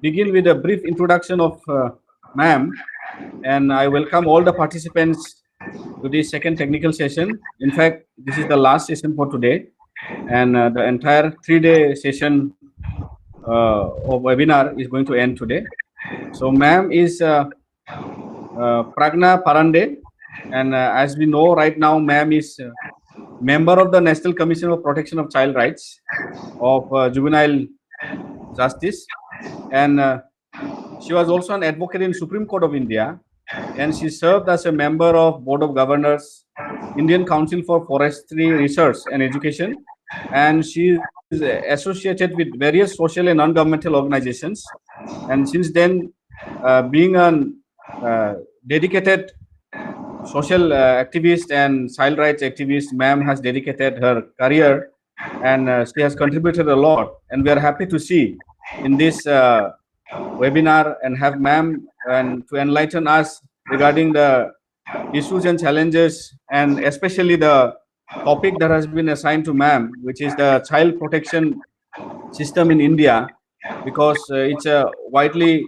begin with a brief introduction of ma'am, and I welcome all the participants to this second technical session. In fact, this is the last session for today, and the entire 3-day session of webinar is going to end today. So, ma'am is Pragna Parande, and as we know right now, ma'am is member of the National Commission of Protection of Child Rights of Juvenile Justice, and she was also an advocate in Supreme Court of India, and she served as a member of Board of Governors, Indian Council for Forestry Research and Education, and she is associated with various social and non-governmental organizations. And since then, being a dedicated social activist and child rights activist, ma'am has dedicated her career, and she has contributed a lot. And we are happy to see in this webinar and have ma'am and to enlighten us regarding the issues and challenges, and especially the topic that has been assigned to ma'am, which is the child protection system in India, because it's a widely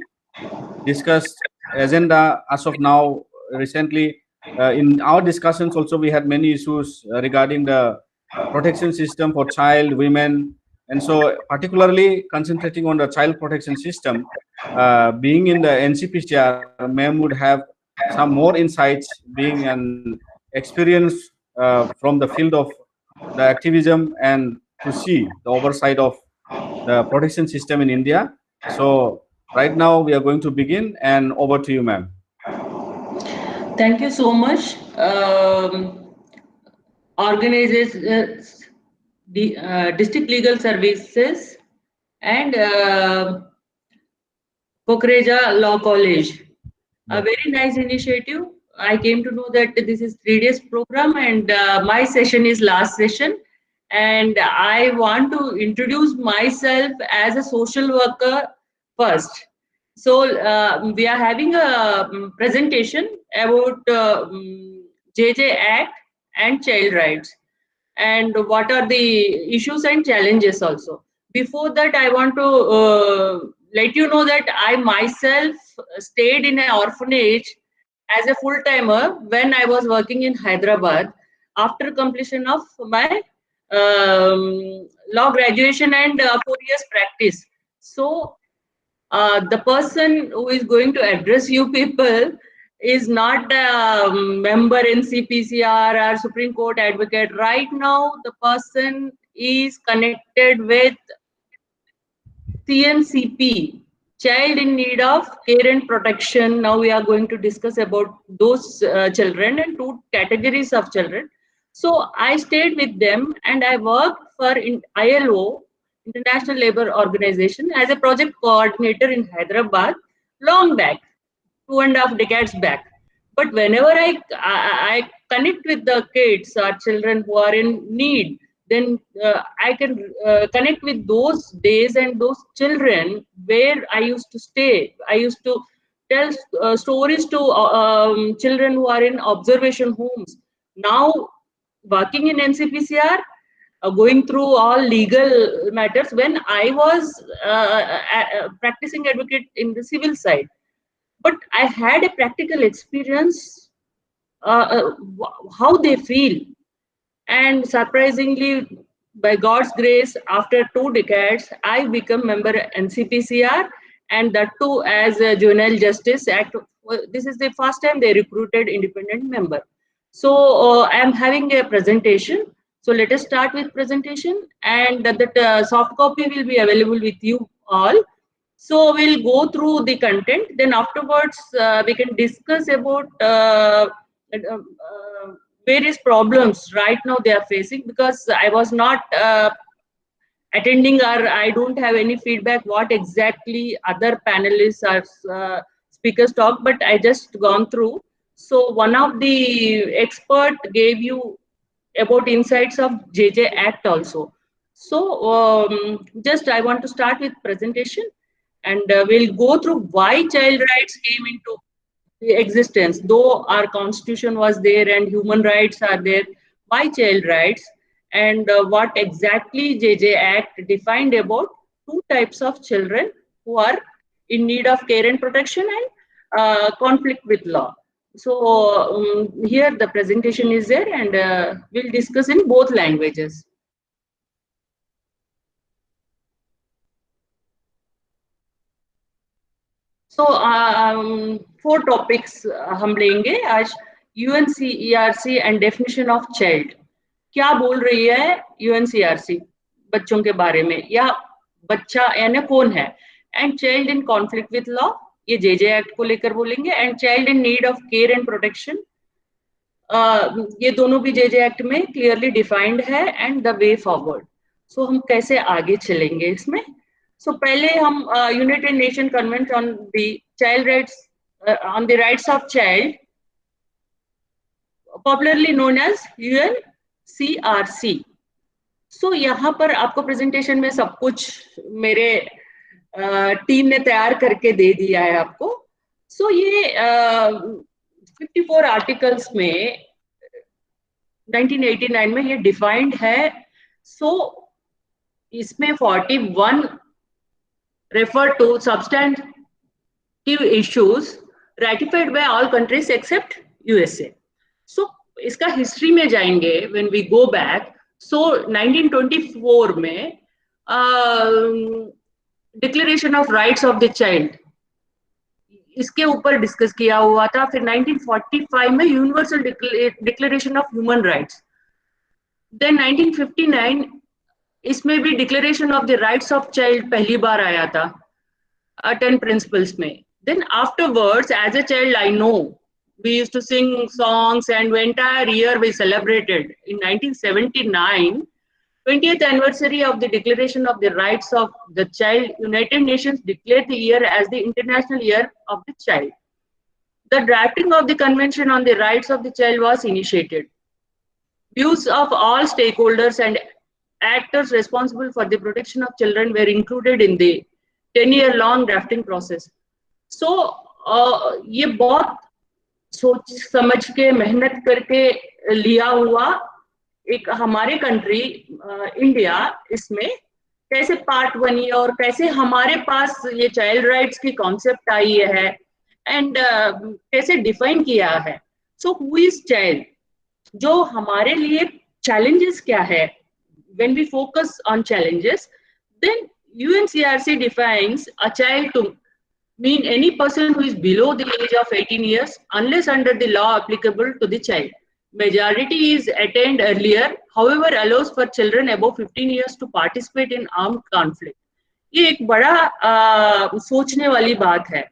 discussed agenda as of now. Recently, in our discussions also, we had many issues regarding the protection system for child, women, and so particularly concentrating on the child protection system. Being in the NCPCR, ma'am would have some more insights, being an experience from the field of the activism and to see the oversight of the protection system in India. So right now we are going to begin, and over to you, ma'am. Thank you so much. Organizations, the District Legal Services and Kokreja Law College. A very nice initiative. I came to know that this is 3 days program, and my session is last session. And I want to introduce myself as a social worker first. So we are having a presentation about JJ Act and child rights, and what are the issues and challenges also. Before that, I want to let you know that I myself stayed in an orphanage as a full timer when I was working in Hyderabad after completion of my law graduation and 4 years practice. So the person who is going to address you people is not a member in CPCR or Supreme Court advocate. Right now, the person is connected with CNCP, Child in Need of Care and Protection. Now we are going to discuss about those children and 2 categories of children. So I stayed with them and I worked for ILO, International Labour Organization, as a project coordinator in Hyderabad long back, 2.5 decades back. But whenever I connect with the kids or children who are in need, then I can connect with those days and those children where I used to stay. I used to tell stories to children who are in observation homes. Now, working in NCPCR, going through all legal matters, when I was practicing advocate in the civil side. But I had a practical experience how they feel, and surprisingly, by God's grace, after 2 decades, I become member NCPCR, and that too as a Juvenile Justice Act. This is the first time they recruited independent member. So I am having a presentation. So let us start with presentation, and that soft copy will be available with you all. So we'll go through the content. Then afterwards, we can discuss about various problems right now they are facing, because I was not attending, or I don't have any feedback what exactly other panelists or speakers talk, but I just gone through. So one of the expert gave you about insights of JJ Act also. So just I want to start with presentation, and we'll go through why child rights came into existence. Though our constitution was there and human rights are there, why child rights, and what exactly JJ Act defined about 2 types of children who are in need of care and protection, and conflict with law. So here the presentation is there, and we'll discuss in both languages. So 4 topics हम लेंगे आज. UNCERC and definition of child. क्या बोल रही है UNCERC बच्चों के बारे में, या बच्चा यानी कौन है, and child in conflict with law, ये JJ एक्ट को लेकर बोलेंगे, and child in need of care and protection, ये दोनों भी JJ एक्ट में क्लियरली डिफाइंड है, and the way forward. So हम कैसे आगे चलेंगे इसमें. सो पहले हम United Nation Convention on the Child Rights, on the rights of child, popularly known as UNCRC. So यहाँ पर आपको प्रेजेंटेशन में सब कुछ मेरे टीम ने तैयार करके दे दिया है आपको. सो ये 54 आर्टिकल्स में 1989 में ये डिफाइंड है. सो इसमें 41 refer to substantive issues ratified by all countries except USA. So इसका हिस्ट्री में जाएंगे when we go back. So 1924 में declaration of rights of the child, इसके ऊपर डिस्कस किया हुआ था. फिर 1945 में universal declaration of human rights. Then 1959 इसमें भी declaration of the rights of child पहली बार आया था 10 प्रिंसिपल्स में. Then afterwards, as a child, I know we used to sing songs, and the entire year we celebrated. In 1979, 20th anniversary of the Declaration of the Rights of the Child, United Nations declared the year as the International Year of the Child. The drafting of the Convention on the Rights of the Child was initiated. Views of all stakeholders and actors responsible for the protection of children were included in the 10-year-long drafting process. So ये बहुत सोच समझ के मेहनत करके लिया हुआ एक हमारे कंट्री इंडिया इसमें कैसे पार्ट बनी और कैसे हमारे पास ये चाइल्ड राइट्स की कॉन्सेप्ट आई है, एंड कैसे डिफाइन किया है. सो हु इज चाइल्ड, जो हमारे लिए चैलेंजेस क्या है. When we focus on challenges, then UNCRC defines a child to mean any person who is below the age of 18 years unless under the law applicable to the child. Majority is attained earlier, however allows for children above 15 years to participate in armed conflict. ये एक बड़ा सोचने वाली बात है,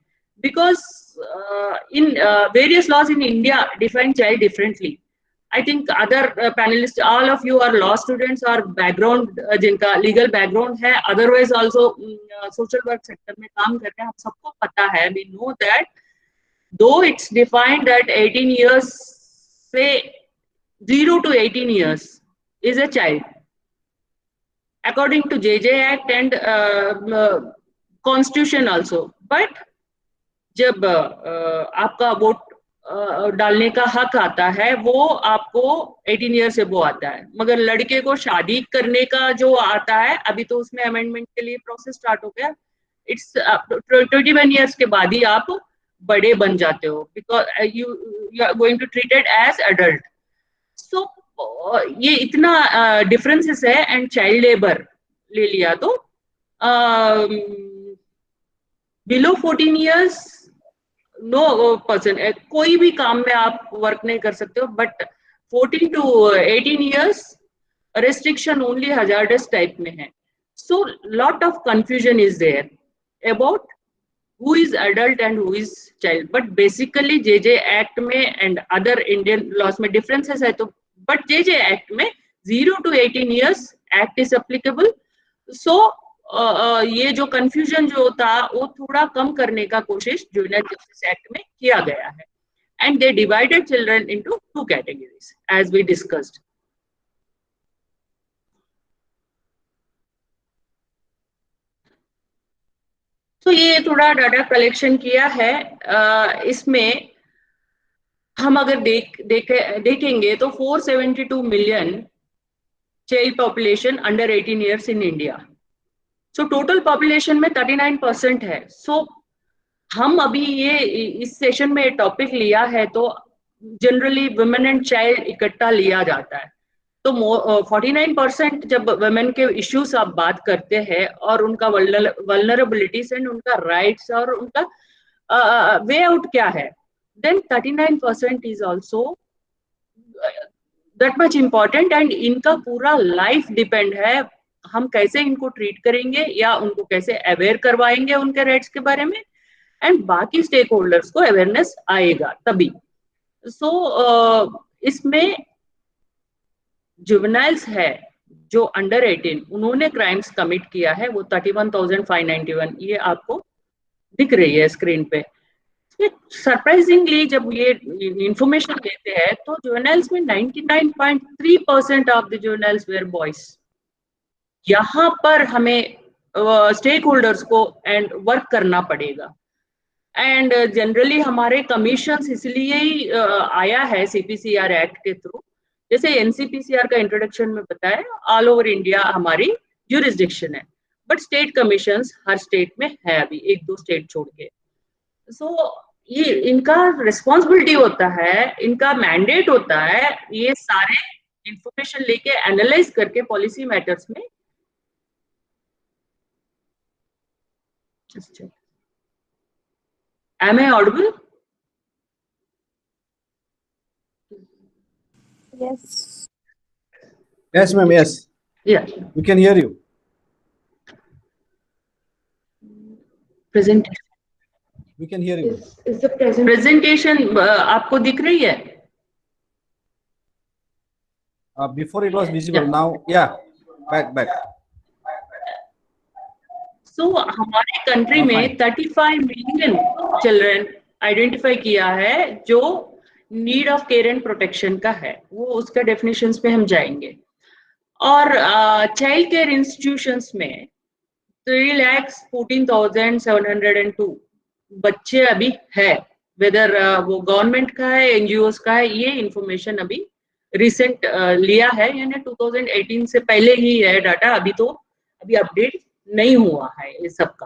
because in various laws in India define child differently. I think other panelists, all of you are law students or background जिनका legal background है, otherwise also social work sector में काम कर रहे हैं, हम सबको पता है. We know that though it's defined that 18 years से 0 to 18 years is a child according to JJ Act and Constitution also. But जब आपका वोट डालने का हक आता है वो आपको 18 ईयर से वो आता है, मगर लड़के को शादी करने का जो आता है अभी तो उसमें अमेंडमेंट के लिए प्रोसेस स्टार्ट हो गया. इट्स 21 ईयर्स के बाद ही आप बड़े बन जाते हो, because you are going to treated as adult. So ये इतना डिफरेंसेस है. एंड चाइल्ड लेबर ले लिया तो बिलो 14 ईयर्स नो पर्सन, कोई भी काम में आप वर्क नहीं कर सकते हो. But 14 to 18 years restriction only hazardous type में है. So lot of confusion is there about who is adult and who is child. But basically JJ Act में and other Indian laws में differences है तो, but JJ Act में 0 to 18 years Act is applicable. So ये जो confusion जो था वो थोड़ा कम करने का कोशिश जुवेनाइल जस्टिस एक्ट में किया गया है. And they divided children into 2 categories as we discussed. तो ये थोड़ा डाटा कलेक्शन किया है. इसमें हम अगर देखेंगे तो 472 million child population under 18 years in India. So total population में 39% है. सो हम अभी ये इस सेशन में टॉपिक लिया है तो जनरली वुमेन एंड चाइल्ड इकट्ठा लिया जाता है। तो 49% जब वुमेन के इश्यूज आप बात करते हैं और उनका वल्नरेबिलिटीज एंड उनका राइट्स और उनका वे आउट क्या है, then 39% is also that much important and इनका पूरा लाइफ डिपेंड है हम कैसे इनको ट्रीट करेंगे या उनको कैसे अवेयर करवाएंगे उनके राइट्स के बारे में, एंड बाकी स्टेक होल्डर्स को अवेयरनेस आएगा तभी। सो इसमें जुवेनाइल्स है जो अंडर 18 उन्होंने क्राइम्स कमिट किया है वो 31,591, ये आपको दिख रही है स्क्रीन पे। सरप्राइजिंगली जब ये इंफॉर्मेशन देते हैं तो जुवेनाइल्स में 99.3% of the juveniles were boys. यहाँ पर हमें स्टेक होल्डर्स को एंड वर्क करना पड़ेगा एंड जनरली हमारे कमीशन इसलिए ही आया है सीपीसीआर एक्ट के थ्रू। जैसे एनसीपीसीआर का इंट्रोडक्शन में बताया, ऑल ओवर इंडिया हमारी ज्यूरिसडिक्शन है, but state commissions her state में है अभी, एक दो स्टेट छोड़ के। सो ये इनका रिस्पॉन्सिबिलिटी होता है, इनका मैंडेट होता है ये सारे इंफॉर्मेशन लेके एनालाइज करके पॉलिसी मैटर्स में। Am I audible? Yes. Yes, ma'am. Yes, Yeah. we can hear you. Presentation. We can hear you. Is the presentation आपको दिख रही है? Before it was visible. Yeah. Now, yeah, back. So हमारे country में 35 million children identify किया है जो need of care and protection का है, वो उसका डेफिनेशंस पे हम जाएंगे। और चाइल्ड केयर इंस्टीट्यूशंस में 3,14,702 बच्चे अभी है, वेदर वो गवर्नमेंट का है एनजीओस का है, ये इंफॉर्मेशन अभी रिसेंट लिया है, यानी 2018 से पहले ही है डाटा, अभी अपडेट नहीं हुआ है ये सबका।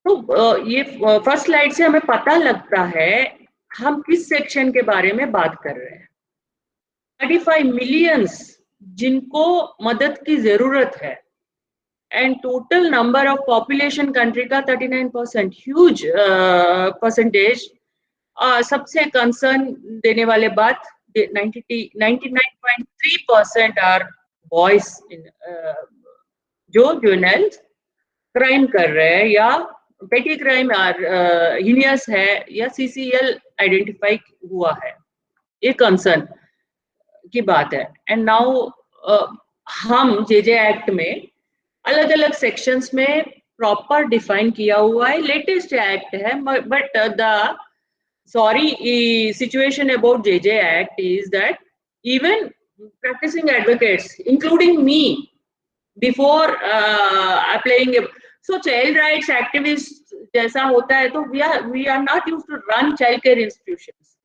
तो ये फर्स्ट स्लाइड से हमें पता लगता है हम किस सेक्शन के बारे में बात कर रहे हैं। 35 मिलियंस जिनको मदद की जरूरत है and total number of population country का 39%, ह्यूज परसेंटेज। सबसे कंसर्न देने वाले बात 99.3% आर बॉयज जो जुवेनाइल्स क्राइम कर रहे हैं या पेटी क्राइम हीनियस है या सीसीएल आइडेंटिफाई हुआ है, ये कंसर्न की बात है। एंड नाउ हम जेजे एक्ट में अलग अलग सेक्शंस में प्रॉपर डिफाइन किया हुआ है, लेटेस्ट एक्ट है, but the situation about JJ Act is that even practicing advocates, including me, before applying so child rights activists जैसा होता है, तो we are not used to run child care institutions.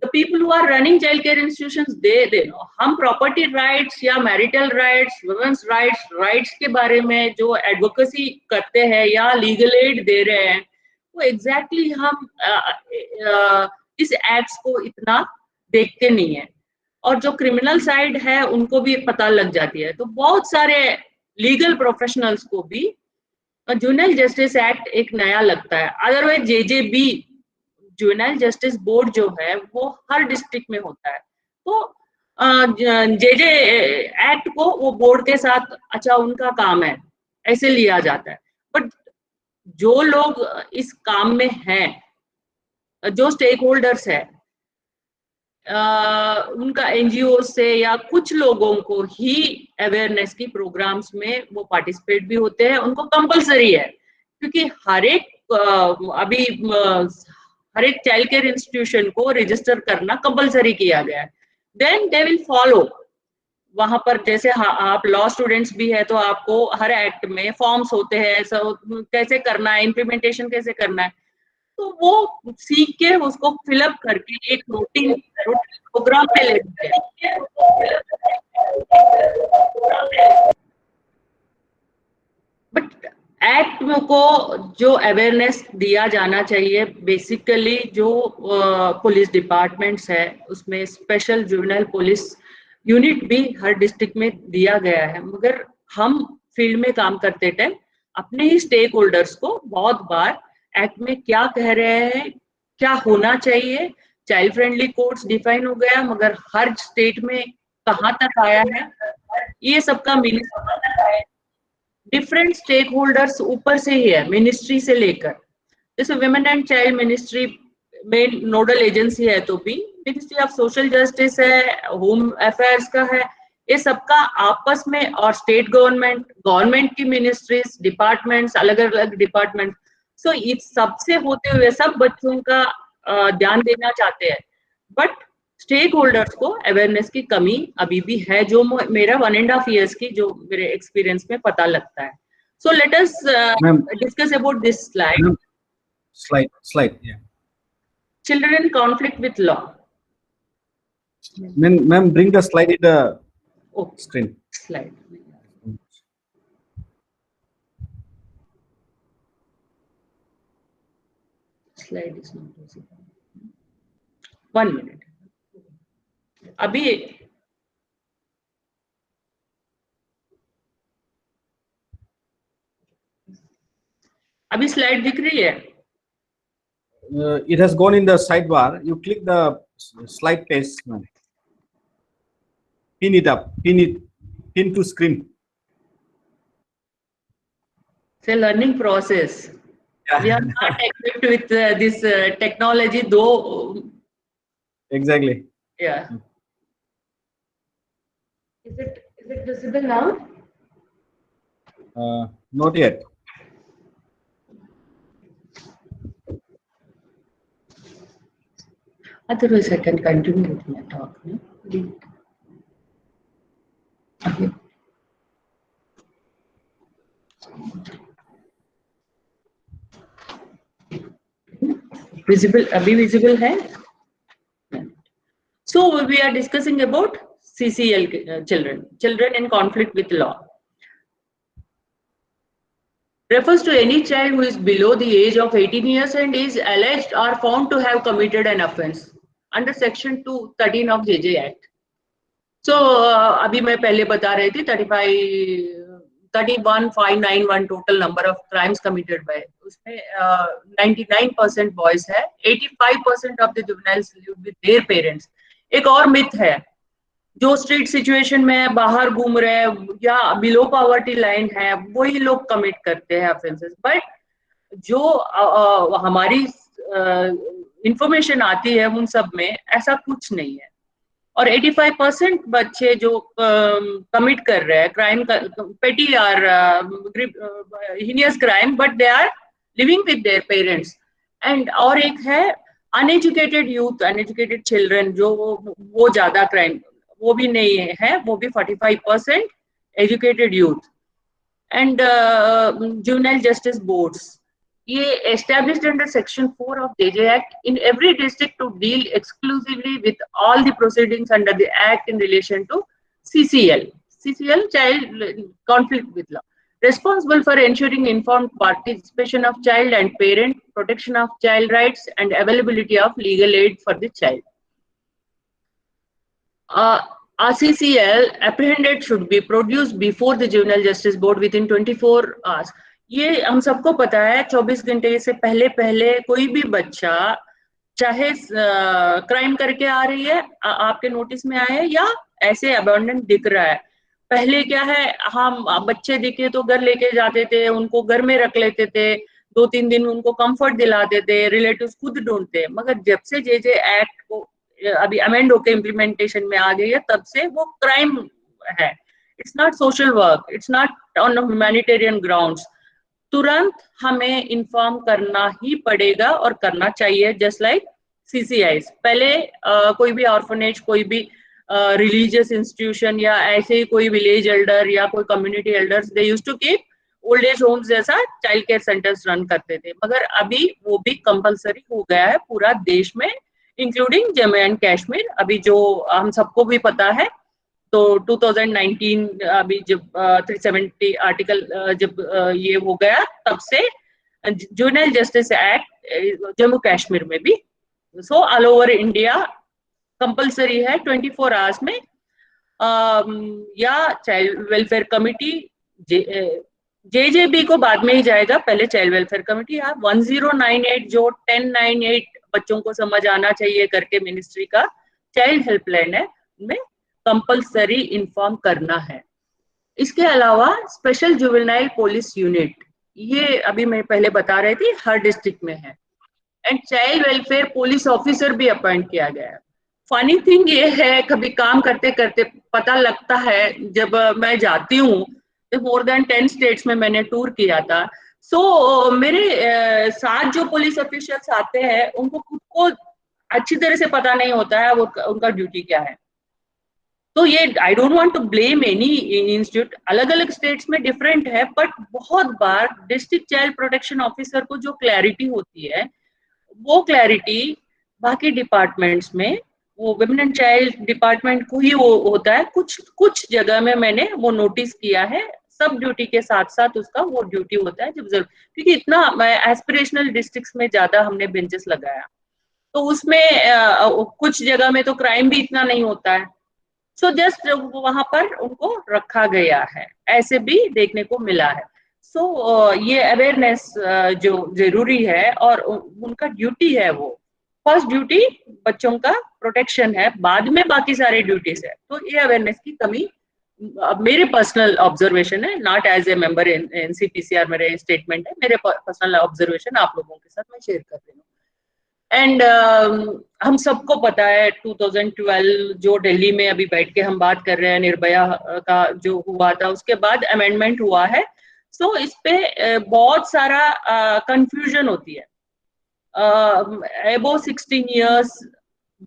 The people who are running child care institutions, they know हम property rights या marital rights, women's rights के बारे में जो advocacy करते हैं या legal aid दे रहे हैं, वो एग्जैक्टली हम इस एक्ट्स को इतना देखते नहीं है, और जो क्रिमिनल साइड है उनको भी पता लग जाती है। तो बहुत सारे लीगल प्रोफेशनल्स को भी जुवेनाइल जस्टिस एक्ट एक नया लगता है। Otherwise JJB juvenile justice board जो है वो हर डिस्ट्रिक्ट में होता है, तो जेजे एक्ट को वो बोर्ड के साथ अच्छा उनका काम है ऐसे लिया जाता है। बट जो लोग इस काम में हैं, जो स्टेक होल्डर्स है, उनका एनजीओ से या कुछ लोगों को ही अवेयरनेस की प्रोग्राम्स में वो पार्टिसिपेट भी होते हैं, उनको कंपलसरी है, क्योंकि हर एक चाइल्ड केयर इंस्टीट्यूशन को रजिस्टर करना कंपलसरी किया गया है। देन दे विल फॉलो वहां पर, जैसे आप लॉ स्टूडेंट्स भी है तो आपको हर एक्ट में फॉर्म्स होते हैं, कैसे करना है, इम्प्लीमेंटेशन कैसे करना है, तो वो सीख के उसको फिलअप करके एक रूटीन प्रोग्राम पे लेते हैं। एक्ट को जो अवेयरनेस दिया जाना चाहिए, बेसिकली जो पुलिस डिपार्टमेंट्स है उसमें स्पेशल जुवेनाइल पुलिस यूनिट भी हर डिस्ट्रिक्ट में दिया गया है, मगर हम फील्ड में काम करते टाइम अपने ही स्टेक होल्डर्स को बहुत बार एक्ट में क्या कह रहे हैं, क्या होना चाहिए, चाइल्ड फ्रेंडली कोड्स डिफाइन हो गया मगर हर स्टेट में कहाँ तक आया है, ये सबका मीनिंग डिफरेंट स्टेक होल्डर्स ऊपर से ही है, मिनिस्ट्री से लेकर, जैसे विमेन एंड चाइल्ड मिनिस्ट्री में नोडल एजेंसी है, तो भी मिनिस्ट्री ऑफ सोशल जस्टिस है, होम अफेयर्स का है, ये सबका आपस में, और स्टेट गवर्नमेंट की मिनिस्ट्रीज, डिपार्टमेंट्स, अलग अलग डिपार्टमेंट, सो इस सबसे होते हुए सब बच्चों का ध्यान देना चाहते हैं, बट स्टेक होल्डर्स को अवेयरनेस की कमी अभी भी है, जो मेरा 1.5 years की जो मेरे एक्सपीरियंस में पता लगता है. So let us discuss about this slide. Slide, yeah. Children in conflict with law. Ma'am, bring the slide in the screen. Slide. Slide is not visible. 1 minute. अभी स्लाइड दिख रही है? It has gone in the sidebar. You click the slide page. Pin it up. Pin to screen. It's a learning process. Yeah. We are not equipped with this technology, though. Exactly. Yeah. Is it visible now? Not yet. Otherwise, I can continue with my talk. No? Okay. Visible? Abhi visible hai? So we are discussing about CCL children in conflict with law. Refers to any child who is below the age of 18 years and is alleged or found to have committed an offence under section 213 of JJ Act. So अभी मैं पहले बता रही थी 31,591 total number of crimes committed by, उसमें 99% boys है, 85% of the juveniles live with their parents. एक और मिथ है, जो स्ट्रीट सिचुएशन में बाहर घूम रहे हैं या बिलो पॉवर्टी लाइन है, वही लोग कमिट करते हैं ऑफेंसेस, बट जो हमारी इंफॉर्मेशन आती है उन सब में ऐसा कुछ नहीं है. और 85% बच्चे जो कमिट कर रहे हैं क्राइम, पेटी और heinous crime, but they are living with their parents. And और एक है अनएजुकेटेड यूथ, अनएजुकेटेड चिल्ड्रन, जो वो ज्यादा क्राइम, वो भी नहीं है, वो भी 45% educated youth. And juvenile justice boards, ये established under section 4 of JJ Act in every district to deal exclusively with all the proceedings under the act in relation to CCL, child conflict with law, responsible for ensuring informed participation of child and parent, protection of child rights and availability of legal aid for the child. CCL apprehended should be produced before the Juvenile Justice Board within 24 hours. ये हम सबको पता है, 24 घंटे से पहले कोई भी बच्चा चाहे क्राइम करके आ रही है, आपके नोटिस में आए या ऐसे अबैंडन दिख रहा है, पहले क्या है, हम बच्चे दिखे तो घर लेके जाते थे, उनको घर में रख लेते थे, 2-3 दिन उनको कंफर्ट दिलाते थे, रिलेटिव्स खुद ढूंढते. मगर जब से JJ एक्ट को अभी अमेंड होकर इम्प्लीमेंटेशन में आ गई है, तब से वो क्राइम है. It's not social work, it's not on humanitarian grounds. तुरंत हमें इन्फॉर्म करना ही पड़ेगा और करना चाहिए, जस्ट लाइक CCIs. पहले कोई भी ऑर्फनेज, कोई भी रिलीजियस इंस्टीट्यूशन या ऐसे ही कोई विलेज एल्डर या कोई community elders, they used to keep old age homes जैसा चाइल्ड केयर सेंटर्स रन करते थे, मगर अभी वो भी कंपलसरी हो गया है पूरा देश में, इंक्लूडिंग जम्मू एंड कश्मीर. अभी जो हम सबको भी पता है तो 2019 अभी जब 370 आर्टिकल जब ये हो गया, तब से juvenile justice act Jammu Kashmir में भी, so all over India compulsory है 24 आवर्स में या चाइल्ड वेलफेयर कमिटी, जेजेबी को बाद में ही जाएगा, पहले चाइल्ड वेलफेयर कमिटी या 1098 जो 1098 बच्चों को समझ आना चाहिए करके मिनिस्ट्री का चाइल्ड हेल्पलाइन है, उनमें कंपलसरी इन्फॉर्म करना है। इसके अलावा स्पेशल जुवेनाइल पुलिस यूनिट, ये अभी मैं पहले बता रही थी, हर डिस्ट्रिक्ट में है, and child welfare police officer भी अपॉइंट किया गया है। फनी थिंग ये है, कभी काम करते करते पता लगता है, जब मैं जाती हूँ तो मोर देन 10 स्टेट्स में मैंने टूर किया था, सो मेरे साथ जो पुलिस ऑफिसर्स आते हैं उनको खुद को अच्छी तरह से पता नहीं होता है वो उनका ड्यूटी क्या है। तो ये I don't want to blame any institute, अलग अलग स्टेट्स में डिफरेंट है, बट बहुत बार डिस्ट्रिक्ट चाइल्ड प्रोटेक्शन ऑफिसर को जो क्लैरिटी होती है वो क्लैरिटी बाकी डिपार्टमेंट्स में, वो वुमेन एंड चाइल्ड डिपार्टमेंट को ही वो होता है। कुछ जगह में मैंने वो नोटिस किया है, सब ड्यूटी के साथ साथ उसका वो ड्यूटी होता है जब जरूर, क्योंकि इतना एस्पिरेशनल डिस्ट्रिक्ट्स में ज्यादा हमने बेंचेस लगाया, तो उसमें कुछ जगह में तो क्राइम भी इतना नहीं होता है, सो जस्ट वहां पर उनको रखा गया है, ऐसे भी देखने को मिला है। सो ये अवेयरनेस जो जरूरी है और उनका ड्यूटी है, वो फर्स्ट ड्यूटी बच्चों का प्रोटेक्शन है, बाद में बाकी सारे ड्यूटीज है। तो ये अवेयरनेस की कमी मेरे पर्सनल ऑब्जर्वेशन है, not as a member in NCPCR, मेरे स्टेटमेंट है, मेरे पर्सनल ऑब्जर्वेशन आप लोगों के साथ मैं शेयर कर रही हूँ। एंड हम सबको पता है 2012 जो दिल्ली में अभी बैठ के हम बात कर रहे हैं, निर्भया का जो हुआ था, उसके बाद अमेंडमेंट हुआ है, सो इस पे बहुत सारा कंफ्यूजन होती है। अबव 16 इयर्स,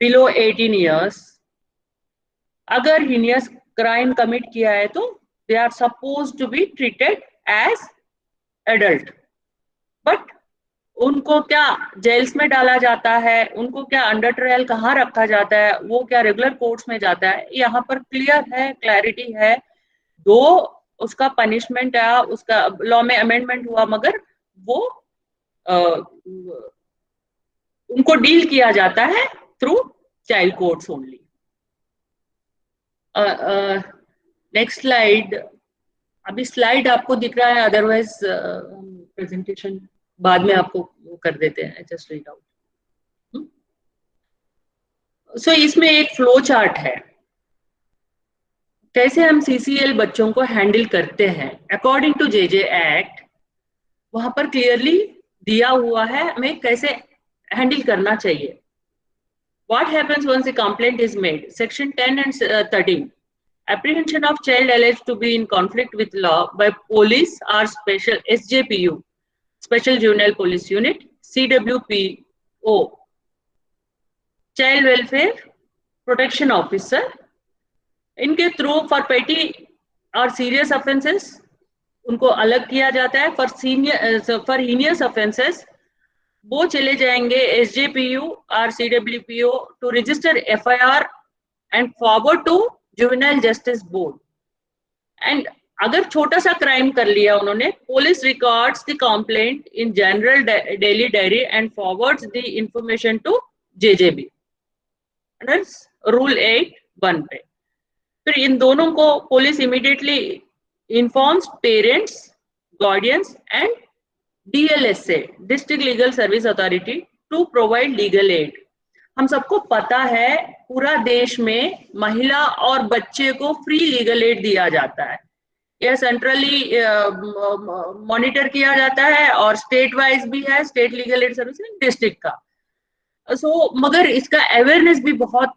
बिलो 18 इयर्स, अगर हीनियस क्राइम कमिट किया है तो they are suppose to be treated as adult, but उनको क्या जेल्स में डाला जाता है, उनको क्या अंडर ट्रायल कहाँ रखा जाता है, वो क्या रेगुलर कोर्ट्स में जाता है, यहाँ पर क्लियर है, क्लैरिटी है। दो उसका पनिशमेंट है, उसका लॉ में अमेंडमेंट हुआ, मगर वो उनको डील किया जाता है through child courts only. Next slide, अभी स्लाइड आपको दिख रहा है, अदरवाइज प्रेजेंटेशन बाद में आपको कर देते हैं, जस्ट रीड आउट। सो इसमें एक फ्लो चार्ट है, कैसे हम सीसीएल बच्चों को हैंडल करते हैं अकॉर्डिंग टू जेजे एक्ट, वहां पर क्लियरली दिया हुआ है हमें कैसे हैंडल करना चाहिए। What happens once a complaint is made? Section 10 and 13. Apprehension of child alleged to be in conflict with law by police or special SJPU, Special Juvenile Police Unit, CWPO, Child Welfare Protection Officer. इनके through for पेटी और serious offences उनको अलग किया जाता है, for heinous offences वो चले जाएंगे एसजेपीयू और CWPO to register FIR and forward to juvenile justice board. And अगर छोटा सा क्राइम कर लिया उन्होंने, police records the complaint in general daily diary and forwards the information to JJB under rule 8(1) पे। फिर इन दोनों को police immediately informs parents, guardians and DLSA, district legal service authority, to provide legal aid. हम सबको पता है पूरा देश में महिला और बच्चे को फ्री लीगल एड दिया जाता है, यह सेंट्रली मॉनिटर किया जाता है और स्टेट वाइज भी है, state legal aid service district का। सो मगर इसका अवेयरनेस भी बहुत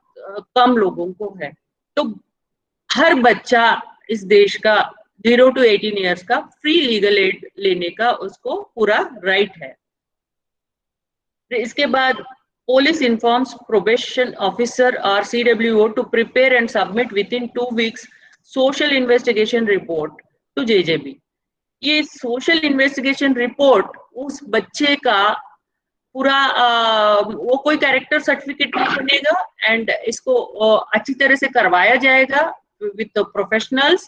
कम लोगों को है। तो हर बच्चा इस देश का 0 to 18 ईयर्स का फ्री लीगल एड लेने का उसको पूरा राइट है। इसके बाद पुलिस इन्फॉर्म्स प्रोबेशन ऑफिसर और CWO to prepare and submit within 2 weeks social investigation report to JJB. ये सोशल इन्वेस्टिगेशन रिपोर्ट उस बच्चे का पूरा वो कोई कैरेक्टर सर्टिफिकेट नहीं बनेगा, एंड इसको अच्छी तरह से करवाया जाएगा, विद प्रोफेशनल्स,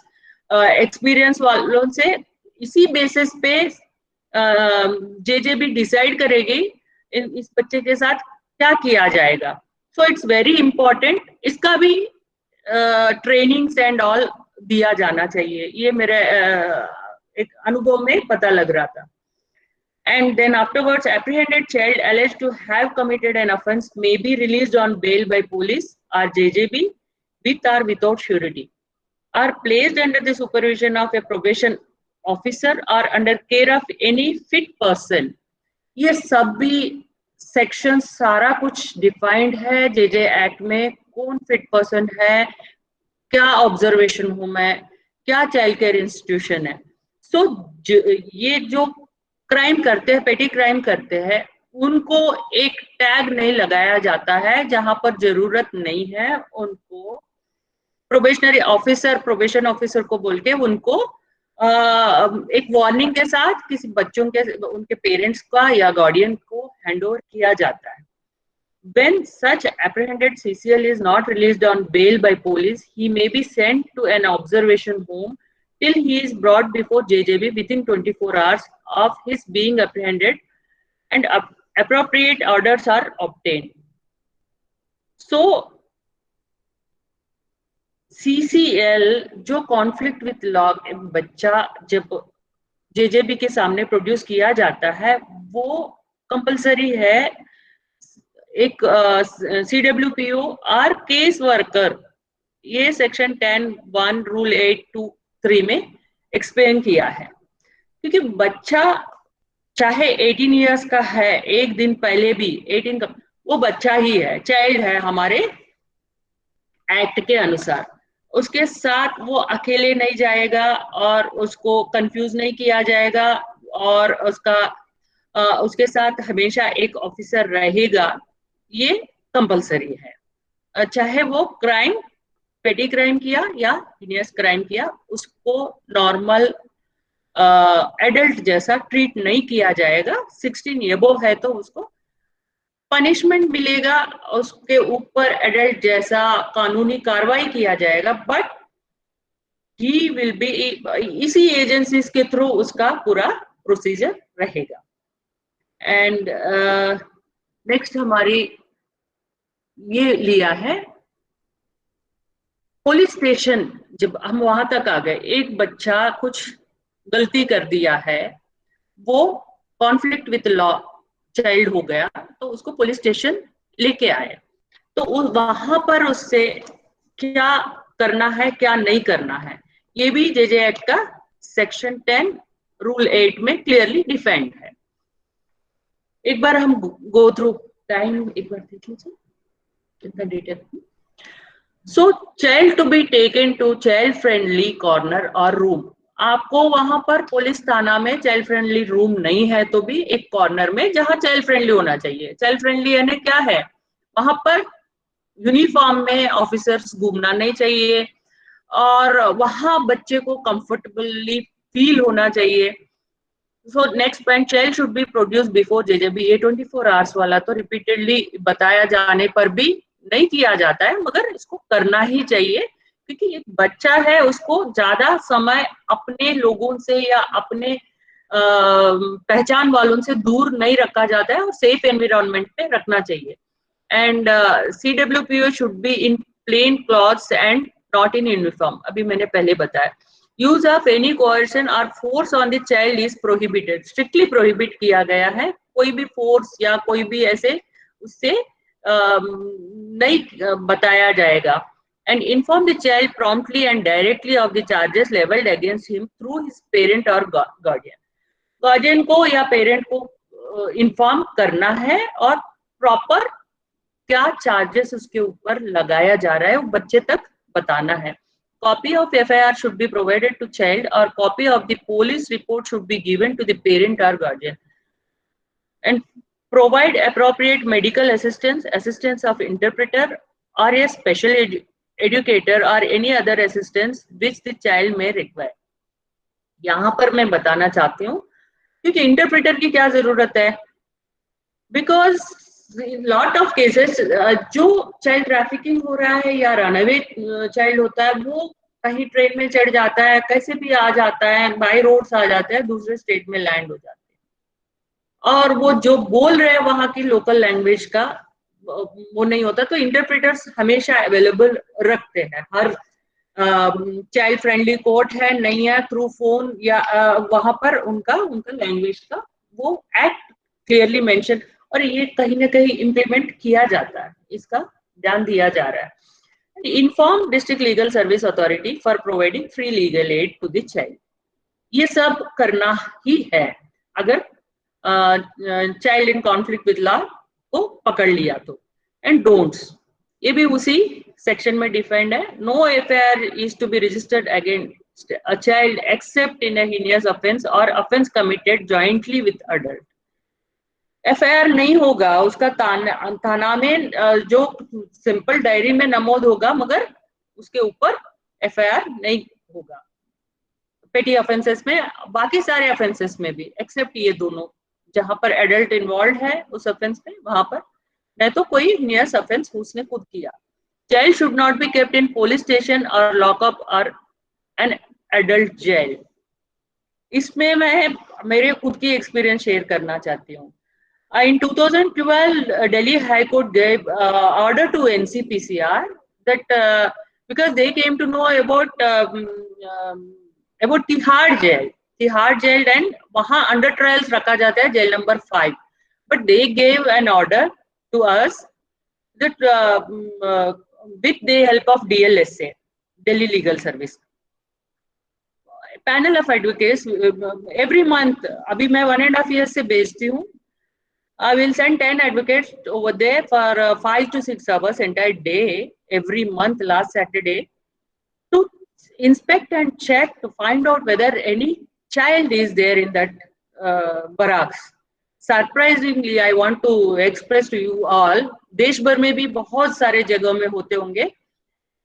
एक्सपीरियंस वालों से। इसी बेसिस पे जेजेबी डिसाइड करेगी इस बच्चे के साथ क्या किया जाएगा। सो इट्स वेरी इंपॉर्टेंट, इसका भी ट्रेनिंग्स एंड ऑल दिया जाना चाहिए, ये मेरे एक अनुभव में पता लग रहा था। And then afterwards, apprehended child alleged to have committed an offence may be released on bail by police or JJB with or without surety, are placed under the supervision of a probation officer or under care of any fit person. ये सभी section सारा कुछ defined है JJ act में, कौन fit person है, क्या observation हूं मैं, क्या चाइल्ड केयर इंस्टीट्यूशन है। सो ये जो क्राइम करते हैं, पेटी क्राइम करते हैं, उनको एक टैग नहीं लगाया जाता है, जहां पर जरूरत नहीं है उनको प्रोबेशनरी ऑफिसर, प्रोबेशन ऑफिसर को बोल के उनको एक वार्निंग के साथ किसी बच्चों के, उनके पेरेंट्स का या गार्डियन को हैंडओवर किया जाता है। When such apprehended CCL is not released on bail by police, he may be sent to an observation home till he is brought before JJB within 24 hours of his being apprehended and appropriate orders are obtained. So CCL जो conflict with law बच्चा जब JJB के सामने produce किया जाता है, वो compulsory है एक CWPO और केस वर्कर, ये सेक्शन 10(1) रूल 823 में एक्सप्लेन किया है। क्योंकि बच्चा चाहे 18 इयर्स का है, एक दिन पहले भी 18 का, वो बच्चा ही है, चाइल्ड है हमारे एक्ट के अनुसार। उसके साथ वो अकेले नहीं जाएगा और उसको कंफ्यूज नहीं किया जाएगा, और उसके साथ हमेशा एक ऑफिसर रहेगा, ये कंपलसरी है। चाहे वो क्राइम, पेटी क्राइम किया या हीनियस क्राइम किया, उसको नॉर्मल एडल्ट जैसा ट्रीट नहीं किया जाएगा। 16 एबोव है तो उसको पनिशमेंट मिलेगा, उसके ऊपर एडल्ट जैसा कानूनी कार्रवाई किया जाएगा, बट ही विल बी, इसी एजेंसीज के थ्रू उसका पूरा प्रोसीजर रहेगा। एंड नेक्स्ट हमारी ये लिया है पुलिस स्टेशन। जब हम वहां तक आ गए, एक बच्चा कुछ गलती कर दिया है, वो कॉन्फ्लिक्ट विथ लॉ चाइल्ड हो गया, तो उसको पुलिस स्टेशन लेके आए, तो वहां पर उससे क्या करना है, क्या नहीं करना है, ये भी जेजे एक्ट का सेक्शन 10 रूल 8 में क्लियरली डिफाइंड है। एक बार हम गो थ्रू टाइम एक बार देख लीजिए कितना detail. So child to be taken to child friendly corner और रूम, आपको वहां पर पुलिस थाना में चाइल्ड फ्रेंडली रूम नहीं है तो भी एक कॉर्नर में जहां चाइल्ड फ्रेंडली होना चाहिए। चाइल्ड फ्रेंडली यानी क्या है, वहां पर यूनिफॉर्म में ऑफिसर्स घूमना नहीं चाहिए, और वहां बच्चे को कंफर्टेबली फील होना चाहिए। So next point, child should be produce before JJB. ये 24 आवर्स वाला तो रिपीटेडली बताया जाने पर भी नहीं किया जाता है, मगर इसको करना ही चाहिए, क्योंकि एक बच्चा है, उसको ज्यादा समय अपने लोगों से या अपने पहचान वालों से दूर नहीं रखा जाता है, और सेफ एनवायरनमेंट में रखना चाहिए। And CWPO should be in plane clothes and not in uniform, अभी मैंने पहले बताया। यूज ऑफ एनी कोएर्शन और force on the child is prohibited, strictly prohibit किया गया है। कोई भी फोर्स या कोई भी ऐसे उससे नहीं बताया जाएगा। And inform the child promptly and directly of the charges leveled against him through his parent or guardian. Guardian को या पेरेंट को इन्फॉर्म करना है, और प्रॉपर क्या चार्जेस उसके ऊपर लगाया जा रहा है वो बच्चे तक बताना है। Copy of FIR should be provided to child, or copy of the police report should be given to the parent or guardian. And provide appropriate medical assistance, assistance of interpreter or a special educator or any other assistance which the child may require. यहाँ पर मैं बताना चाहती हूँ, क्योंकि interpreter की क्या जरूरत है, बिकॉज लॉट ऑफ केसेस जो चाइल्ड ट्रैफिकिंग हो रहा है या रनअवे चाइल्ड होता है, वो कहीं ट्रेन में चढ़ जाता है, कैसे भी आ जाता है, बाय रोड्स आ जाता है, दूसरे स्टेट में लैंड हो जाते हैं, और वो जो बोल रहे हैं वहां की लोकल लैंग्वेज का वो नहीं होता, तो इंटरप्रेटर्स हमेशा अवेलेबल रखते हैं। हर चाइल्ड फ्रेंडली कोर्ट है नहीं है, थ्रू फोन या वहां पर उनका उनका लैंग्वेज का वो एक्ट क्लियरली मेंशन, और ये कहीं ना कहीं इम्प्लीमेंट किया जाता है, इसका ध्यान दिया जा रहा है। Inform district legal service authority for providing free legal aid to the child, ये सब करना ही है अगर child in conflict with law को पकड़ लिया तो। एंड डोंट्स, ये भी उसी सेक्शन में डिफाइंड है। No FIR is to be registered against a child except in a heinous offence और offence committed jointly with adult. FIR नहीं होगा उसका, थाना में जो सिंपल डायरी में नमूद होगा, मगर उसके ऊपर एफआईआर नहीं होगा। पेटी ऑफेंसेस में, बाकी सारे ऑफेंसेस में भी एक्सेप्ट ये दोनों, जहां पर एडल्ट इन्वॉल्व है उस ऑफेंस में, वहां पर नहीं तो कोई नियस ऑफेंस उसने खुद किया। Child should not be kept in police station और लॉकअप और एन एडल्ट जेल। इसमें मैं मेरे खुद की एक्सपीरियंस शेयर करना चाहती हूँ। In 2012, Delhi High Court gave order to NCPCR that because they came to know about Tihar jail, and वहाँ under trials रखा जाता है jail number 5, but they gave an order to us that with the help of DLSA, Delhi Legal Service, panel of advocates every month, अभी मैं 1.5 years से बेचती हूँ, I will send 10 advocates over there for 5 to 6 hours entire day every month last Saturday to inspect and check to find out whether any child is there in that barracks. Surprisingly, I want to express to you all, देश भर में भी बहुत सारे जगहों में होते होंगे,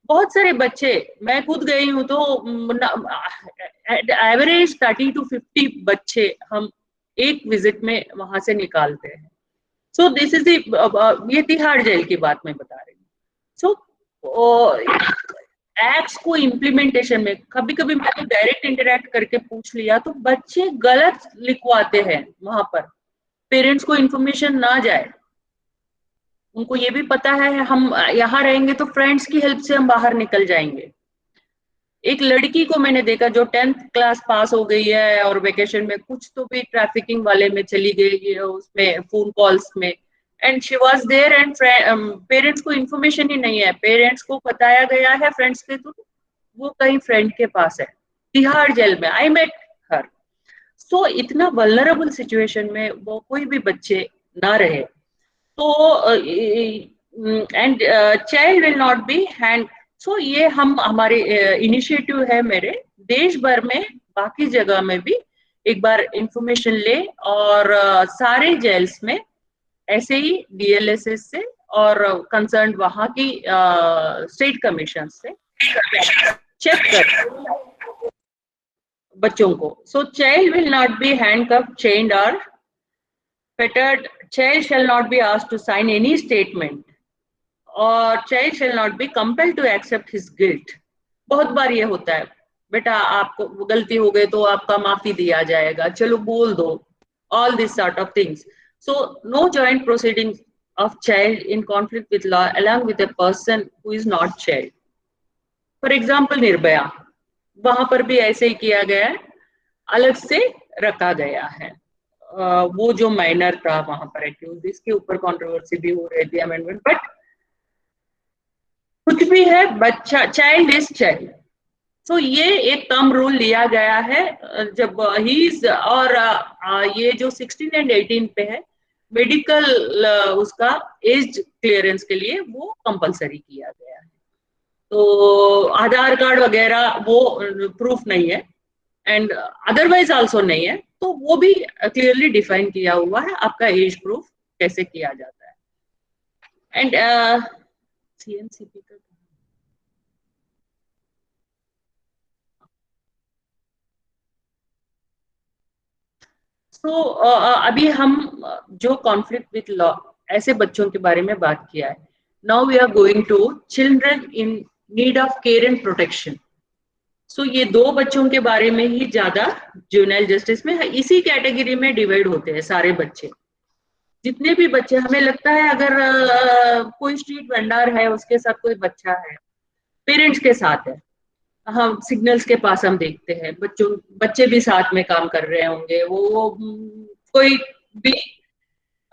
बहुत सारे बच्चे, मैं खुद गई हूँ तो एवरेज 30 to 50 बच्चे हम एक विजिट में वहां से निकालते हैं। सो दिस इज ये तिहाड़ जेल की बात मैं बता रही हूँ। सो एक्ट्स को इम्प्लीमेंटेशन में कभी कभी मैंने डायरेक्ट इंटरेक्ट करके पूछ लिया तो बच्चे गलत लिखवाते हैं, वहां पर पेरेंट्स को इन्फॉर्मेशन ना जाए। उनको ये भी पता है हम यहाँ रहेंगे तो फ्रेंड्स की हेल्प से हम बाहर निकल जाएंगे। एक लड़की को मैंने देखा जो 10th क्लास पास हो गई है और वेकेशन में कुछ तो भी ट्रैफिकिंग वाले में चली गई है, उसमें फोन कॉल्स में, and she was there, and parents को इन्फॉर्मेशन ही नहीं है। पेरेंट्स को बताया गया है फ्रेंड्स के तो वो कहीं फ्रेंड के पास है तिहाड़ जेल में। I met her. सो इतना वल्नरेबल सिचुएशन में वो कोई भी बच्चे ना रहे तो and child will not be hand. So ये हम हमारे इनिशिएटिव है मेरे देश भर में, बाकी जगह में भी एक बार इंफॉर्मेशन ले और सारे जेल्स में ऐसे ही डीएलएसएस से और कंसर्न वहां की स्टेट कमीशन से चेक कर बच्चों को। So child will not be handcuff, chained और fettered. Child shall not be asked to sign any statement or child shall not be compelled to accept his guilt. बहुत बार ये होता है, बेटा आपको गलती हो गई तो आपका माफी दिया जाएगा, चलो बोल दो, all this sort of things. So no joint proceedings of child in conflict with law along with a person who is not child. For example, Nirbhaya, वहां पर भी ऐसे ही किया गया है, अलग से रखा गया है। वो जो माइनर था वहां पर एक्यूज, इसके ऊपर कंट्रोवर्सी भी हो रही थी अमेंडमेंट, बट कुछ भी है, बच्चा चाइल्ड इज चाइल्ड। तो ये एक कम रूल लिया गया है जब ही और ये जो 16 and 18 पे है मेडिकल उसका एज क्लियरेंस के लिए वो कंपलसरी किया गया है। तो आधार कार्ड वगैरह वो प्रूफ नहीं है एंड अदरवाइज आल्सो नहीं है, तो वो भी क्लियरली डिफाइन किया हुआ है आपका एज प्रूफ कैसे किया जाता है। एंड सीएनसीपी का तो अभी हम जो कॉन्फ्लिक्ट विद लॉ ऐसे बच्चों के बारे में बात किया है। Now we are going to children in need of care and protection. So ये दो बच्चों के बारे में ही ज्यादा जुवेनाइल जस्टिस में इसी कैटेगरी में डिवाइड होते हैं सारे बच्चे। जितने भी बच्चे, हमें लगता है अगर कोई स्ट्रीट वेंडर है, उसके साथ कोई बच्चा है, पेरेंट्स के साथ है, हम सिग्नल्स के पास हम देखते हैं बच्चे भी साथ में काम कर रहे होंगे, वो कोई भी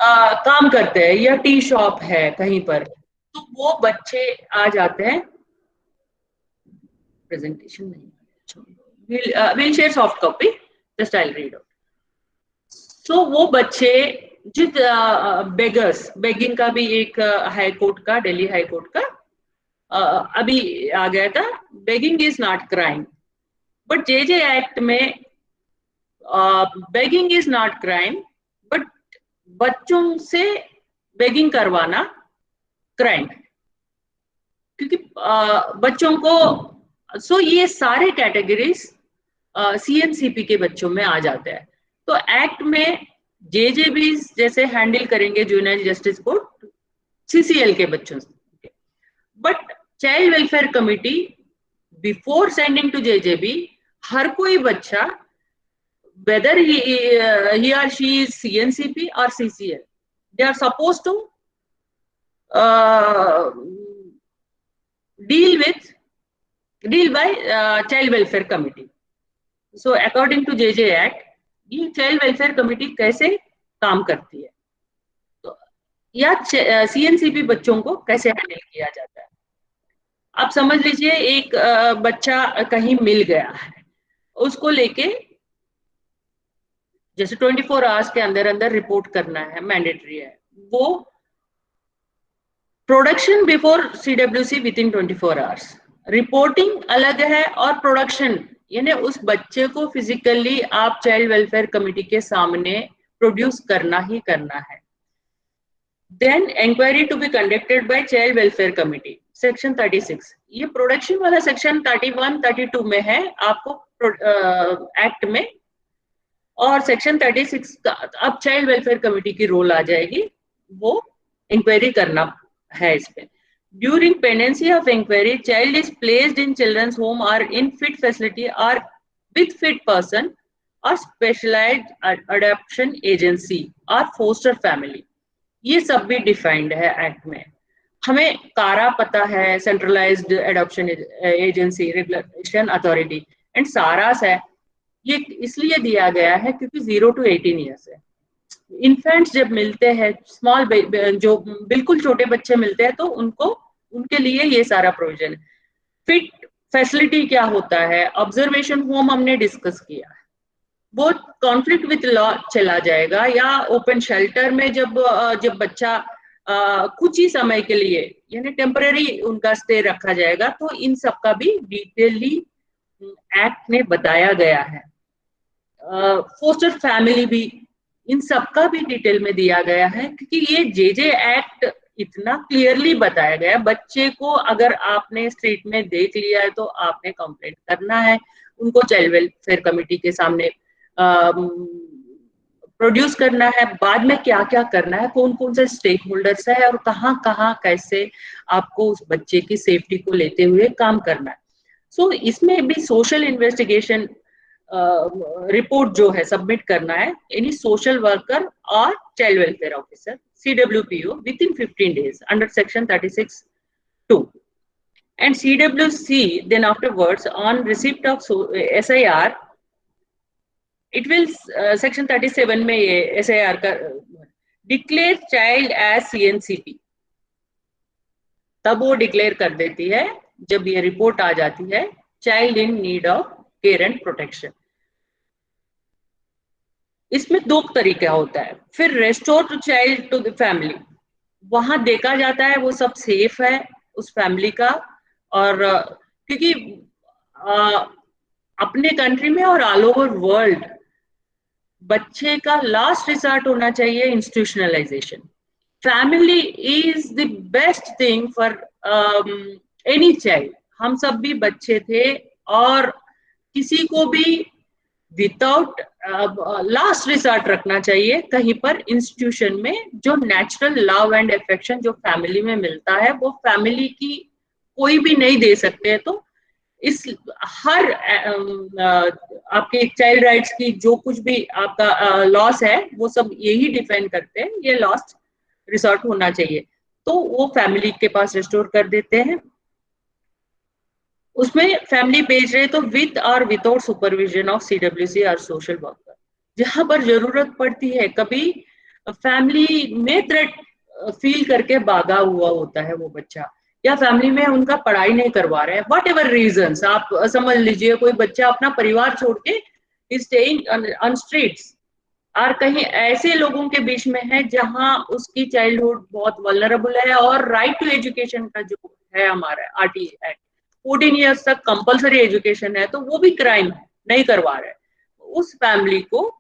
काम करते हैं, या टी शॉप है कहीं पर, तो वो बच्चे आ जाते हैं। प्रेजेंटेशन नहीं, will share soft copy, just I read out. So वो बच्चे जित बेगर्स, बेगिंग का भी एक हाई कोर्ट का, दिल्ली हाई कोर्ट का अभी आ गया था, begging is not crime, but J act में begging is not crime, but बच्चों से बेगिंग करवाना क्राइम, क्योंकि बच्चों को, सो ये सारे कैटेगरीज सीएनसीपी के बच्चों में आ जाते हैं। तो एक्ट में जेजेबी जैसे हैंडल करेंगे जुवेनाइल जस्टिस कोर्ट सीसीएल के बच्चों से, but child welfare committee before sending to JJB, हर कोई बच्चा whether he or she is CNCP or CCL, they are supposed to deal by child welfare committee. So according to JJ Act, ये child welfare committee कैसे काम करती है, तो या सीएनसीपी बच्चों को कैसे हैंडल किया जाता है। आप समझ लीजिए एक बच्चा कहीं मिल गया है, उसको लेके जैसे 24 आवर्स के अंदर अंदर रिपोर्ट करना है, मैंडेटरी है। वो production before CWC with in 24 hours, reporting अलग है, और प्रोडक्शन यानी उस बच्चे को फिजिकली आप चाइल्ड वेलफेयर कमिटी के सामने प्रोड्यूस करना ही करना है। Then inquiry to be conducted by child welfare committee, section 36। ये प्रोडक्शन वाला सेक्शन 31, 32 में है आपको एक्ट में, और सेक्शन 36 का अब चाइल्ड वेलफेयर कमिटी की रोल आ जाएगी, वो इंक्वायरी करना है इस पे। During pendency of inquiry, child is placed in children's home और इन फिट फैसिलिटी और विद फिट पर्सन और स्पेशलाइज्ड अडॉप्शन एजेंसी और फोस्टर फैमिली, ये सब भी डिफाइंड है एक्ट में। हमें कारा पता है, centralised adoption agency, regulation authority, and SARAS है। ये इसलिए दिया गया है क्योंकि 0 to 18 ईयर्स है। इन्फेंट्स जब मिलते हैं, स्मॉल जो बिल्कुल छोटे बच्चे मिलते हैं, तो उनके लिए ये सारा प्रोविजन है। फिट फैसिलिटी क्या होता है, ऑब्जर्वेशन होम हमने डिस्कस किया है, वो कॉन्फ्लिक्ट विद लॉ चला जाएगा, या ओपन शेल्टर में जब बच्चा कुछ ही समय के लिए यानी टेम्पररी उनका स्टे रखा जाएगा, तो इन सब का भी डिटेली एक्ट में बताया गया है। फोस्टर फैमिली भी, इन सब का भी डिटेल में दिया गया है, क्योंकि ये जेजे एक्ट इतना क्लियरली बताया गया है। बच्चे को अगर आपने स्ट्रीट में देख लिया है तो आपने कंप्लेंट करना है, उनको चाइल्ड वेलफेयर कमिटी के सामने प्रोड्यूस करना है। बाद में क्या क्या करना है, कौन कौन से स्टेक होल्डर्स है, और कहाँ कहाँ कैसे आपको उस बच्चे की सेफ्टी को लेते हुए काम करना है। सो इसमें भी सोशल इन्वेस्टिगेशन रिपोर्ट जो है सबमिट करना है एनी सोशल वर्कर और child welfare officer CWPO within 15 days under section 36(2), and CWC then afterwards on receipt of SIR it will section 37 में ये SIR का declare child as CNCP, तब वो डिक्लेयर कर देती है जब ये रिपोर्ट आ जाती है child in need of care and protection. इसमें दो तरीका होता है। फिर restore to child to the family, वहां देखा जाता है वो सब सेफ है उस फैमिली का, और क्योंकि अपने कंट्री में और ऑल ओवर वर्ल्ड बच्चे का लास्ट रिसोर्ट होना चाहिए institutionalisation. Family is the best thing for any child. हम सब भी बच्चे थे, और किसी को भी विदाउट लास्ट रिसोर्ट रखना चाहिए कहीं पर इंस्टीट्यूशन में। जो नेचुरल लव एंड अफेक्शन जो फैमिली में मिलता है, वो फैमिली की कोई भी नहीं दे सकते। तो इस हर आपके चाइल्ड राइट्स की जो कुछ भी आपका लॉस है वो सब यही डिफाइन करते हैं, ये लास्ट रिसोर्ट होना चाहिए, तो वो फैमिली के पास रिस्टोर कर देते हैं। उसमें फैमिली भेज रहे तो विद और विदाउट सुपरविजन ऑफ सीडब्ल्यूसी और सोशल वर्कर। जहां पर जरूरत पड़ती है, कभी फैमिली में थ्रेट फील करके भागा हुआ होता है वो बच्चा, या फैमिली में उनका पढ़ाई नहीं करवा रहे हैं, वट एवर रीजन आप समझ लीजिए, कोई बच्चा अपना परिवार छोड़ के स्टेइंग ऑन स्ट्रीट्स, और कहीं ऐसे लोगों के बीच में है जहां उसकी चाइल्डहुड बहुत वल्नरेबल है, और राइट टू एजुकेशन का जो है हमारा आरटीए एक्ट, 14 ईयर्स तक कंपलसरी एजुकेशन है, तो वो भी क्राइम है, नहीं करवा रहे। उस फैमिली को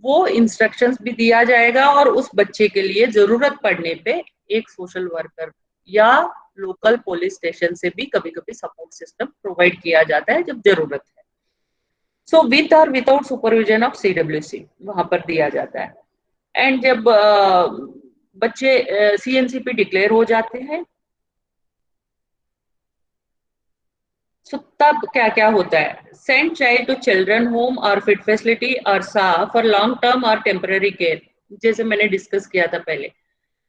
वो इंस्ट्रक्शंस भी दिया जाएगा, और उस बच्चे के लिए जरूरत पड़ने पे एक सोशल वर्कर या लोकल पुलिस स्टेशन से भी कभी कभी सपोर्ट सिस्टम प्रोवाइड किया जाता है जब जरूरत है। सो विथ और विदाउट सुपरविजन ऑफ सीडब्ल्यूसी वहां पर दिया जाता है। एंड जब बच्चे सीएनसीपी डिक्लेयर हो जाते हैं, सो तब क्या क्या होता है, send child to children home और फिट फैसिलिटी और सा फॉर लॉन्ग टर्म और टेम्पररी केयर, जैसे मैंने डिस्कस किया था पहले।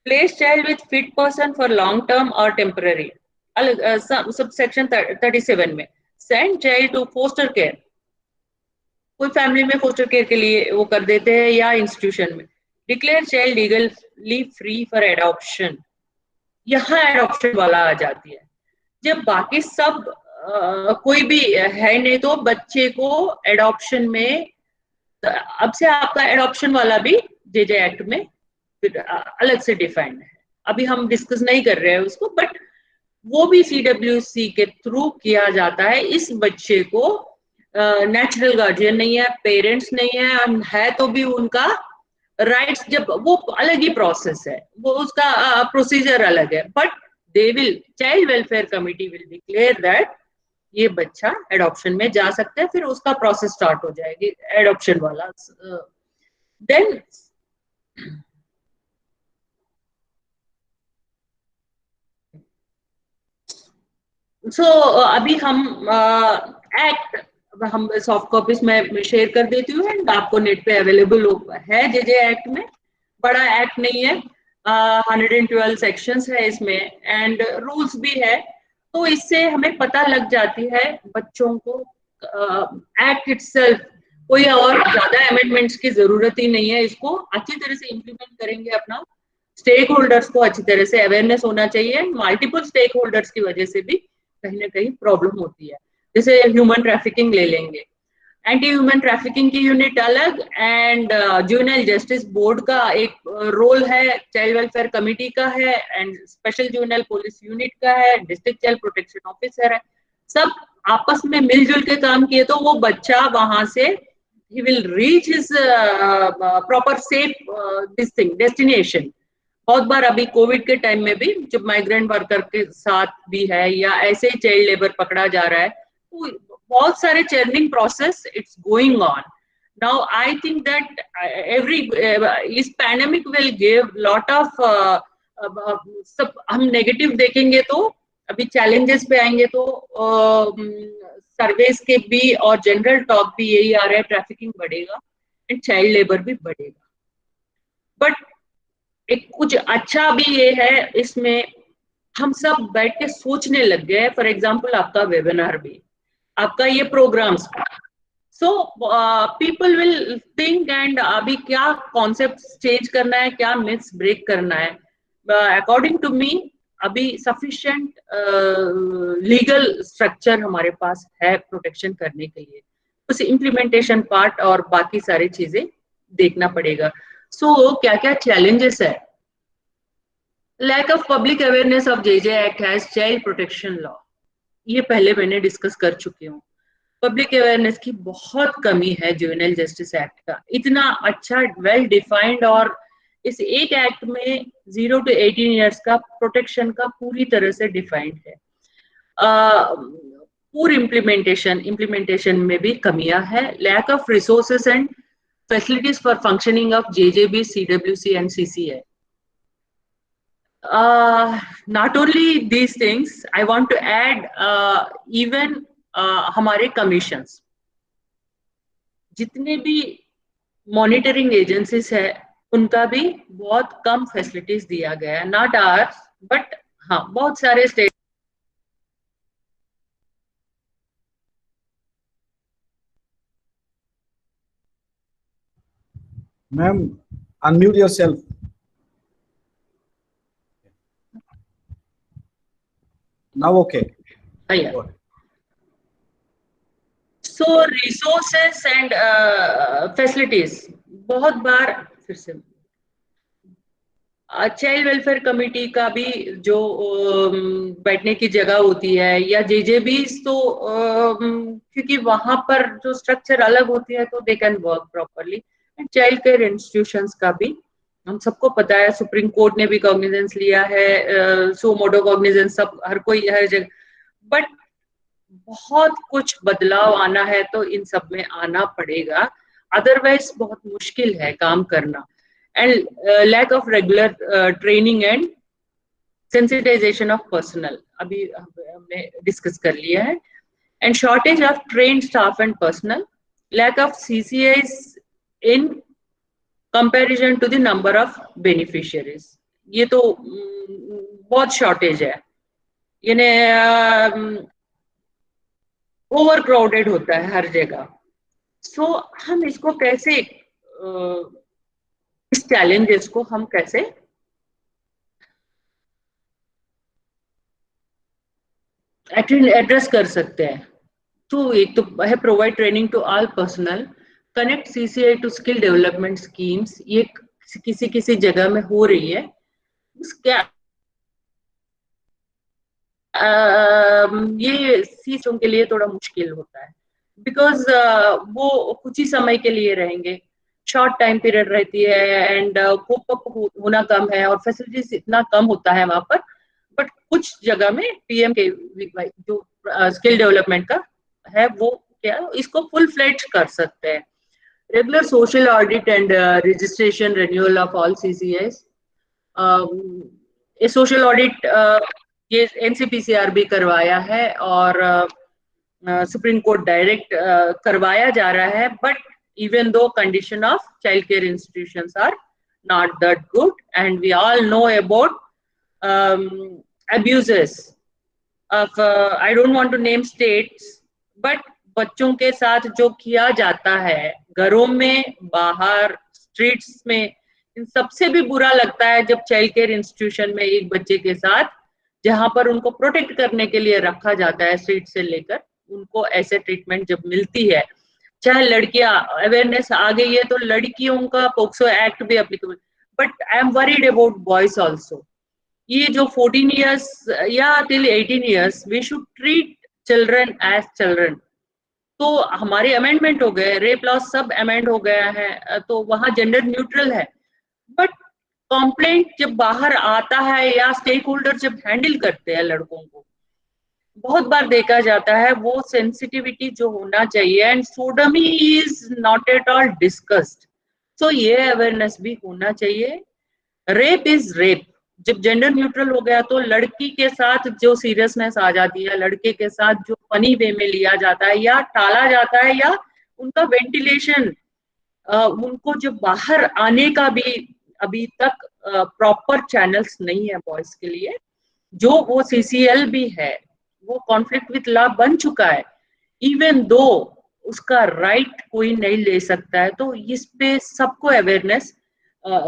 Place child with fit person for long term और टेम्पररी, सब सेक्शन 37 में। Send child to foster care, कोई फैमिली में फोस्टर केयर के लिए वो कर देते हैं, या इंस्टीट्यूशन में। Declare child legally free for adoption, यहाँ एडॉप्शन वाला आ जाती है। जब बाकी सब कोई भी है नहीं, तो बच्चे को एडॉप्शन में, अब से आपका एडॉप्शन वाला भी जेजे एक्ट में अलग से डिफाइंड है, अभी हम डिस्कस नहीं कर रहे हैं उसको, बट वो भी सीडब्ल्यूसी के थ्रू किया जाता है। इस बच्चे को नेचुरल गार्जियन नहीं है, पेरेंट्स नहीं है तो भी उनका राइट्स, जब वो अलग ही प्रोसेस है, वो उसका प्रोसीजर अलग है, but they will, child welfare committee will declare that ये बच्चा एडॉप्शन में जा सकता है, फिर उसका प्रोसेस स्टार्ट हो जाएगी एडॉप्शन वाला। देन सो अभी हम एक्ट हम सॉफ्ट कॉपीज में शेयर कर देती हूँ, एंड आपको नेट पे अवेलेबल है जेजे एक्ट में। बड़ा एक्ट नहीं है, 112 सेक्शंस है इसमें, एंड रूल्स भी है, तो इससे हमें पता लग जाती है बच्चों को एक्ट इटसेल्फ, कोई और ज्यादा अमेंडमेंट्स की जरूरत ही नहीं है। इसको अच्छी तरह से इम्प्लीमेंट करेंगे अपना, स्टेक होल्डर्स को अच्छी तरह से अवेयरनेस होना चाहिए, मल्टीपल स्टेक होल्डर्स की वजह से भी कहीं ना कहीं प्रॉब्लम होती है। जैसे ह्यूमन ट्रैफिकिंग ले लेंगे, एंटी ह्यूमन ट्रैफिकिंग की यूनिट अलग, एंड जुवेनाइल जस्टिस बोर्ड का एक रोल है, चाइल्ड वेलफेयर कमेटी का है, and special juvenile police unit का है, डिस्ट्रिक्ट चाइल्ड प्रोटेक्शन ऑफिसर है। सब आपस में मिलजुल के काम किए तो वो बच्चा वहां से he will reach his proper safe this thing destination। बहुत बार अभी कोविड के टाइम में भी जब माइग्रेंट वर्कर के साथ भी है, या ऐसे ही चाइल्ड लेबर पकड़ा जा रहा है, तो बहुत सारे churning process it's going on now. I think that every इस pandemic will give lot of, सब हम नेगेटिव देखेंगे तो अभी चैलेंजेस पे आएंगे तो सर्वेस के भी और जनरल टॉक भी यही आ रहा है, ट्रैफिकिंग बढ़ेगा एंड चाइल्ड लेबर भी बढ़ेगा। बट एक कुछ अच्छा भी ये है इसमें, हम सब बैठ के सोचने लग गए। फॉर एग्जाम्पल आपका वेबिनार भी, आपका ये programmes, so people will think, and अभी क्या कॉन्सेप्ट चेंज करना है, क्या मिथ्स ब्रेक करना है। अकॉर्डिंग टू मी अभी सफिशिएंट लीगल स्ट्रक्चर हमारे पास है प्रोटेक्शन करने के लिए, उस इम्प्लीमेंटेशन पार्ट और बाकी सारी चीजें देखना पड़ेगा। सो क्या क्या चैलेंजेस है, lack of public awareness of JJ act has child protection law, ये पहले मैंने डिस्कस कर चुकी हूँ। पब्लिक अवेयरनेस की बहुत कमी है जुवेनाइल जस्टिस एक्ट का, इतना अच्छा वेल डिफाइंड, और इस एक एक्ट में 0 to 18 ईयर्स का प्रोटेक्शन का पूरी तरह से डिफाइंड है। पूरी इम्प्लीमेंटेशन में भी कमियां है, lack of resources and facilities for functioning of JJB, CWC and CCA. Not only these things, I want to add even हमारे कमीशंस, जितने भी मॉनिटरिंग एजेंसीज है उनका भी बहुत कम फैसिलिटीज दिया गया है, नॉट आवर्स बट हाँ बहुत सारे state. Ma'am, unmute yourself. Now okay. Yeah. Go ahead. So resources and facilities, बहुत बार फिर से चाइल्ड वेलफेयर कमेटी का भी जो बैठने की जगह होती है या जेजेबी, तो क्योंकि वहां पर जो स्ट्रक्चर अलग होती है तो they can work properly. And child care institutions का भी हम सबको पता है, सुप्रीम कोर्ट ने भी कॉग्निजेंस लिया है, सो मोटो कॉग्निजेंस सब हर कोई हर जगह, बट बहुत कुछ बदलाव आना है तो इन सब में आना पड़ेगा, अदरवाइज बहुत मुश्किल है काम करना। And lack of regular training and sensitisation of personal, अभी हमने डिस्कस कर लिया है। And shortage of train staff and personal, lack of CCIs in comparison to the number of beneficiaries, ये तो बहुत शॉर्टेज है, यानी ओवर क्राउडेड होता है हर जगह। सो हम इसको कैसे इस चैलेंजेस को हम कैसे एड्रेस कर सकते हैं? तो एक तो है provide training to all personnel, connect CCI to skill development schemes, ये किसी किसी जगह में हो रही है। उसके ये सीटों के लिए थोड़ा मुश्किल होता है, बिकॉज वो कुछ ही समय के लिए रहेंगे, शॉर्ट टाइम पीरियड रहती है, एंड कोप अप होना कम है और फैसिलिटीज इतना कम होता है वहां पर। बट कुछ जगह में पीएम के जो स्किल डेवलपमेंट का है वो क्या इसको फुल फ्लेज कर सकते हैं। Regular social audit and registration renewal of all CCS, ये सोशल ऑडिट ये एनसीपीसीआर भी करवाया है और सुप्रीम कोर्ट डायरेक्ट करवाया जा रहा है, but even though condition of child care institutions are not that good, and we all know about abuses of I don't want to name states, but बच्चों के साथ जो किया जाता है घरों में, बाहर, स्ट्रीट्स में, इन सबसे भी बुरा लगता है जब चाइल्ड केयर इंस्टीट्यूशन में एक बच्चे के साथ, जहां पर उनको प्रोटेक्ट करने के लिए रखा जाता है स्ट्रीट से लेकर, उनको ऐसे ट्रीटमेंट जब मिलती है, चाहे लड़कियां अवेयरनेस आ गई है तो लड़कियों का पोक्सो एक्ट भी applicable, but I am worried about boys also. ये जो 14 years या till 18 years we should treat children as children. तो हमारे अमेंडमेंट हो गए, रेप लॉ सब अमेंड हो गया है, तो वहां जेंडर न्यूट्रल है, बट कॉम्प्लेंट जब बाहर आता है या स्टेक होल्डर जब हैंडल करते हैं लड़कों को, बहुत बार देखा जाता है वो सेंसिटिविटी जो होना चाहिए, and sodomy is not at all discussed. So ये अवेयरनेस भी होना चाहिए। रेप इज रेप, जब जेंडर न्यूट्रल हो गया तो लड़की के साथ जो सीरियसनेस आ जाती है, लड़के के साथ जो फनी वे में लिया जाता है या टाला जाता है, या उनका वेंटिलेशन, उनको जो बाहर आने का भी अभी तक प्रॉपर चैनल्स नहीं है बॉयज के लिए, जो वो सीसीएल भी है, वो कॉन्फ्लिक्ट विद लॉ बन चुका है, इवन दो उसका राइट कोई नहीं ले सकता है। तो इस पे सबको अवेयरनेस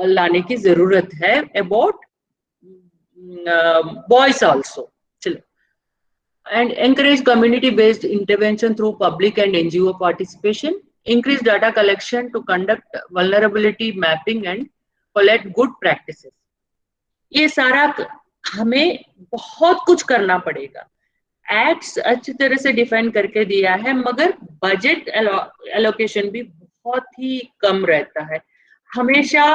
लाने की जरूरत है अबाउट बॉयज ऑल्सो। चलो, and encourage community-based intervention through public and NGO participation, increase data collection to conduct vulnerability mapping and collect good practices। ये सारा हमें बहुत कुछ करना पड़ेगा। एक्ट्स अच्छी तरह से डिफाइन करके दिया है, मगर बजट एलोकेशन भी बहुत ही कम रहता है। हमेशा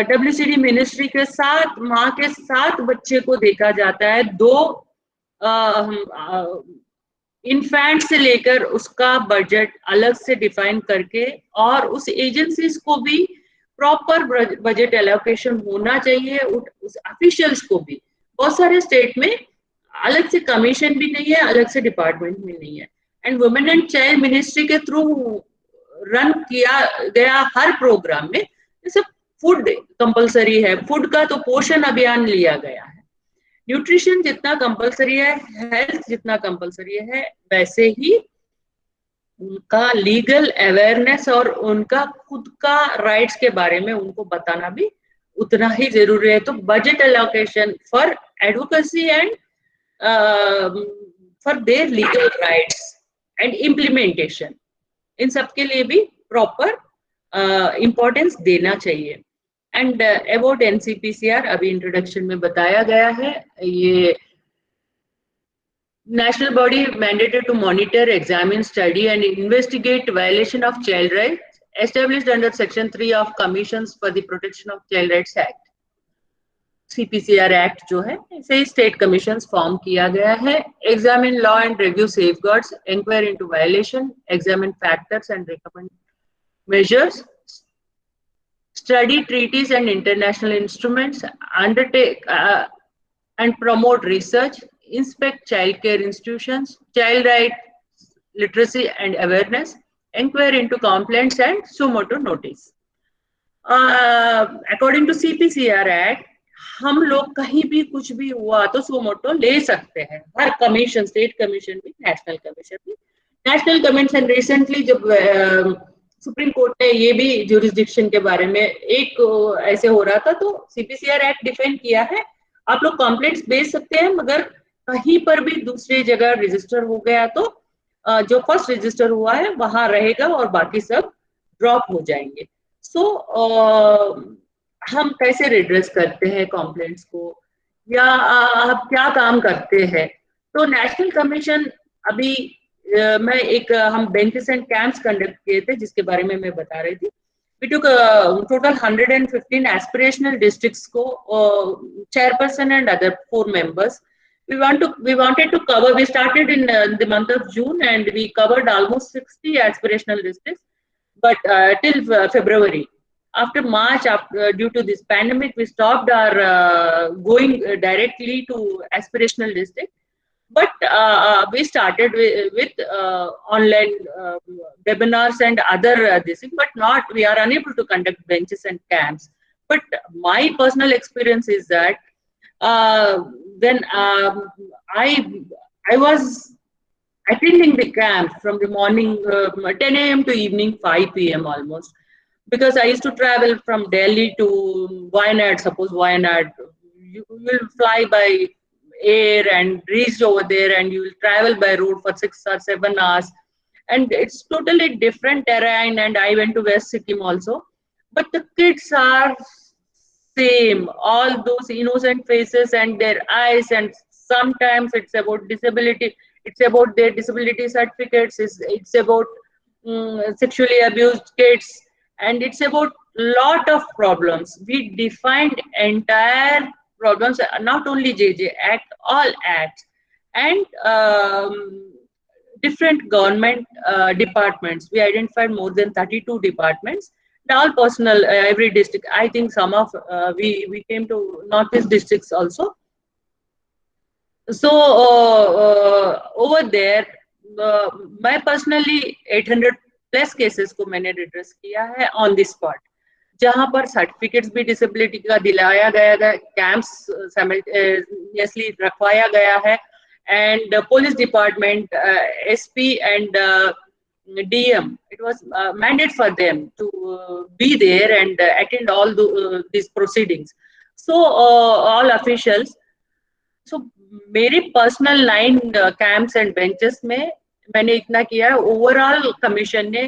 WCD मिनिस्ट्री के साथ माँ के साथ बच्चे को देखा जाता है, दो इन्फेंट से लेकर उसका बजट अलग से डिफाइन करके, और उस एजेंसीज को भी प्रॉपर बजट एलोकेशन होना चाहिए, उस ऑफिशियल्स को भी। बहुत सारे स्टेट में अलग से कमीशन भी नहीं है, अलग से डिपार्टमेंट भी नहीं है। And women and child ministry के थ्रू रन किया गया हर प्रोग्राम में, जैसे फूड कंपलसरी है, फूड का तो पोषण अभियान लिया गया है। न्यूट्रिशन जितना कंपलसरी है, हेल्थ जितना कंपलसरी है, वैसे ही उनका लीगल अवेयरनेस और उनका खुद का राइट्स के बारे में उनको बताना भी उतना ही जरूरी है। तो budget allocation for advocacy and for their legal rights and implementation, इन सब के लिए भी प्रॉपर इम्पोर्टेंस देना चाहिए। एंड अबाउट एनसीपीसीआर अभी इंट्रोडक्शन में बताया गया है, ये national body mandated to monitor, examine, study and investigate violation of child rights established under section 3 of Commissions for the Protection of Child Rights Act, CPCR Act जो है, इसे state commissions form किया गया है। Examine law and review safeguards, inquire into violation, examine factors and recommend measures, study treaties and international instruments, undertake and promote research, inspect child care institutions, child right literacy and awareness, inquire into complaints and suo motu notice. According to CPCR Act, हम लोग कहीं भी कुछ भी हुआ तो suo motu ले सकते हैं, हर कमीशन, स्टेट कमीशन भी, नेशनल कमीशन भी। नेशनल कमीशन रिसेंटली जब सुप्रीम कोर्ट ने ये भी ज्यूरिसडिक्शन के बारे में एक ऐसे हो रहा था, तो सीपीसीआर एक्ट डिफाइन किया है, आप लोग कंप्लेंट्स भेज सकते हैं, मगर कहीं पर भी दूसरी जगह रजिस्टर हो गया तो जो फर्स्ट रजिस्टर हुआ है वहां रहेगा और बाकी सब ड्रॉप हो जाएंगे। सो हम कैसे रिड्रेस करते हैं कंप्लेंट्स को, या आप क्या काम करते हैं? तो नेशनल कमीशन अभी मैं एक हम बेंचेस एंड कैंप्स कंडक्ट किए थे, जिसके बारे में मैं बता रही थी। We took total 115 aspirational districts को chairperson and other 4 members. We wanted to cover. We started in the month of June and we covered almost 60 aspirational districts. But till February, after March, due to this pandemic, we stopped our going directly to aspirational districts. But we started with online webinars and other this thing, but not, we are unable to conduct benches and camps. But my personal experience is that when I was attending the camp from the morning 10 a.m. to evening 5 p.m. almost, because I used to travel from Delhi to Wayanad. Suppose Wayanad, you will fly by air and reach over there, and you will travel by road for 6 or 7 hours, and it's totally different terrain. And I went to West Sikkim also, but the kids are same, all those innocent faces and their eyes, and sometimes it's about disability, it's about their disability certificates, it's about sexually abused kids, and it's about lot of problems. We defined entire problems, not only JJ Act, all acts, and different government departments. We identified more than 32 departments, all personal, every district. I think some of we came to Northeast districts also. So over there, मैं personally 800 plus cases को मैंने redress किया है on the spot, जहां पर certificates भी disability का दिलाया गया है, कैंप्स साइमल्टेनियसली रखवाया गया है, and police department, SP and DM, it was mandate for them to be there and attend all these proceedings. So all officials. So मेरे पर्सनल 9 कैंप्स एंड बेंचेस में मैंने इतना किया है। ओवरऑल कमीशन ने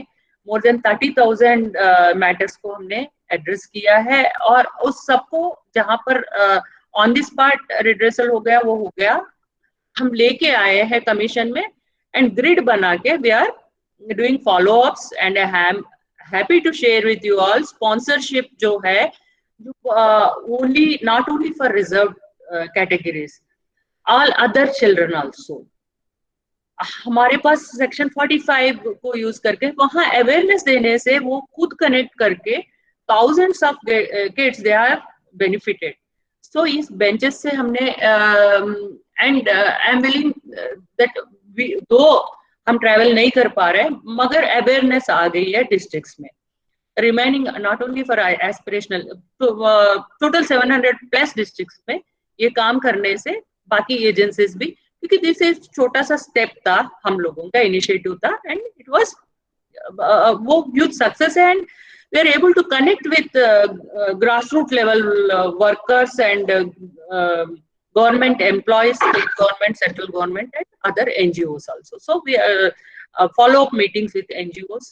मोर देन 30,000 मैटर्स को हमने address किया है, और उस सबको जहां पर ऑन द स्पॉट रिड्रेसल हो गया वो हो गया, हम लेके आए हैं कमीशन में, एंड ग्रिड बना के we are doing follow ups, and I am happy to share with you all sponsorship जो है, only not only for reserve categories, all other children also. हमारे पास सेक्शन 45 को यूज करके वहां अवेयरनेस देने से वो खुद कनेक्ट करके thousands of kids they are benefited. सो इस बेंचेस से हमने and I am willing that दो हम ट्रैवल नहीं कर पा रहे मगर अवेयरनेस आ गई है डिस्ट्रिक्ट्स में remaining not only for aspirational total 700 plus districts में ये काम करने से बाकी एजेंसीज भी क्योंकि दिस एक छोटा सा स्टेप था हम लोगों का इनिशिएटिव था एंड इट वाज वो ह्यूज सक्सेस है and we are able to connect with grassroots level workers and government employees, state government, central government, and other NGOs also. So we follow up meetings with NGOs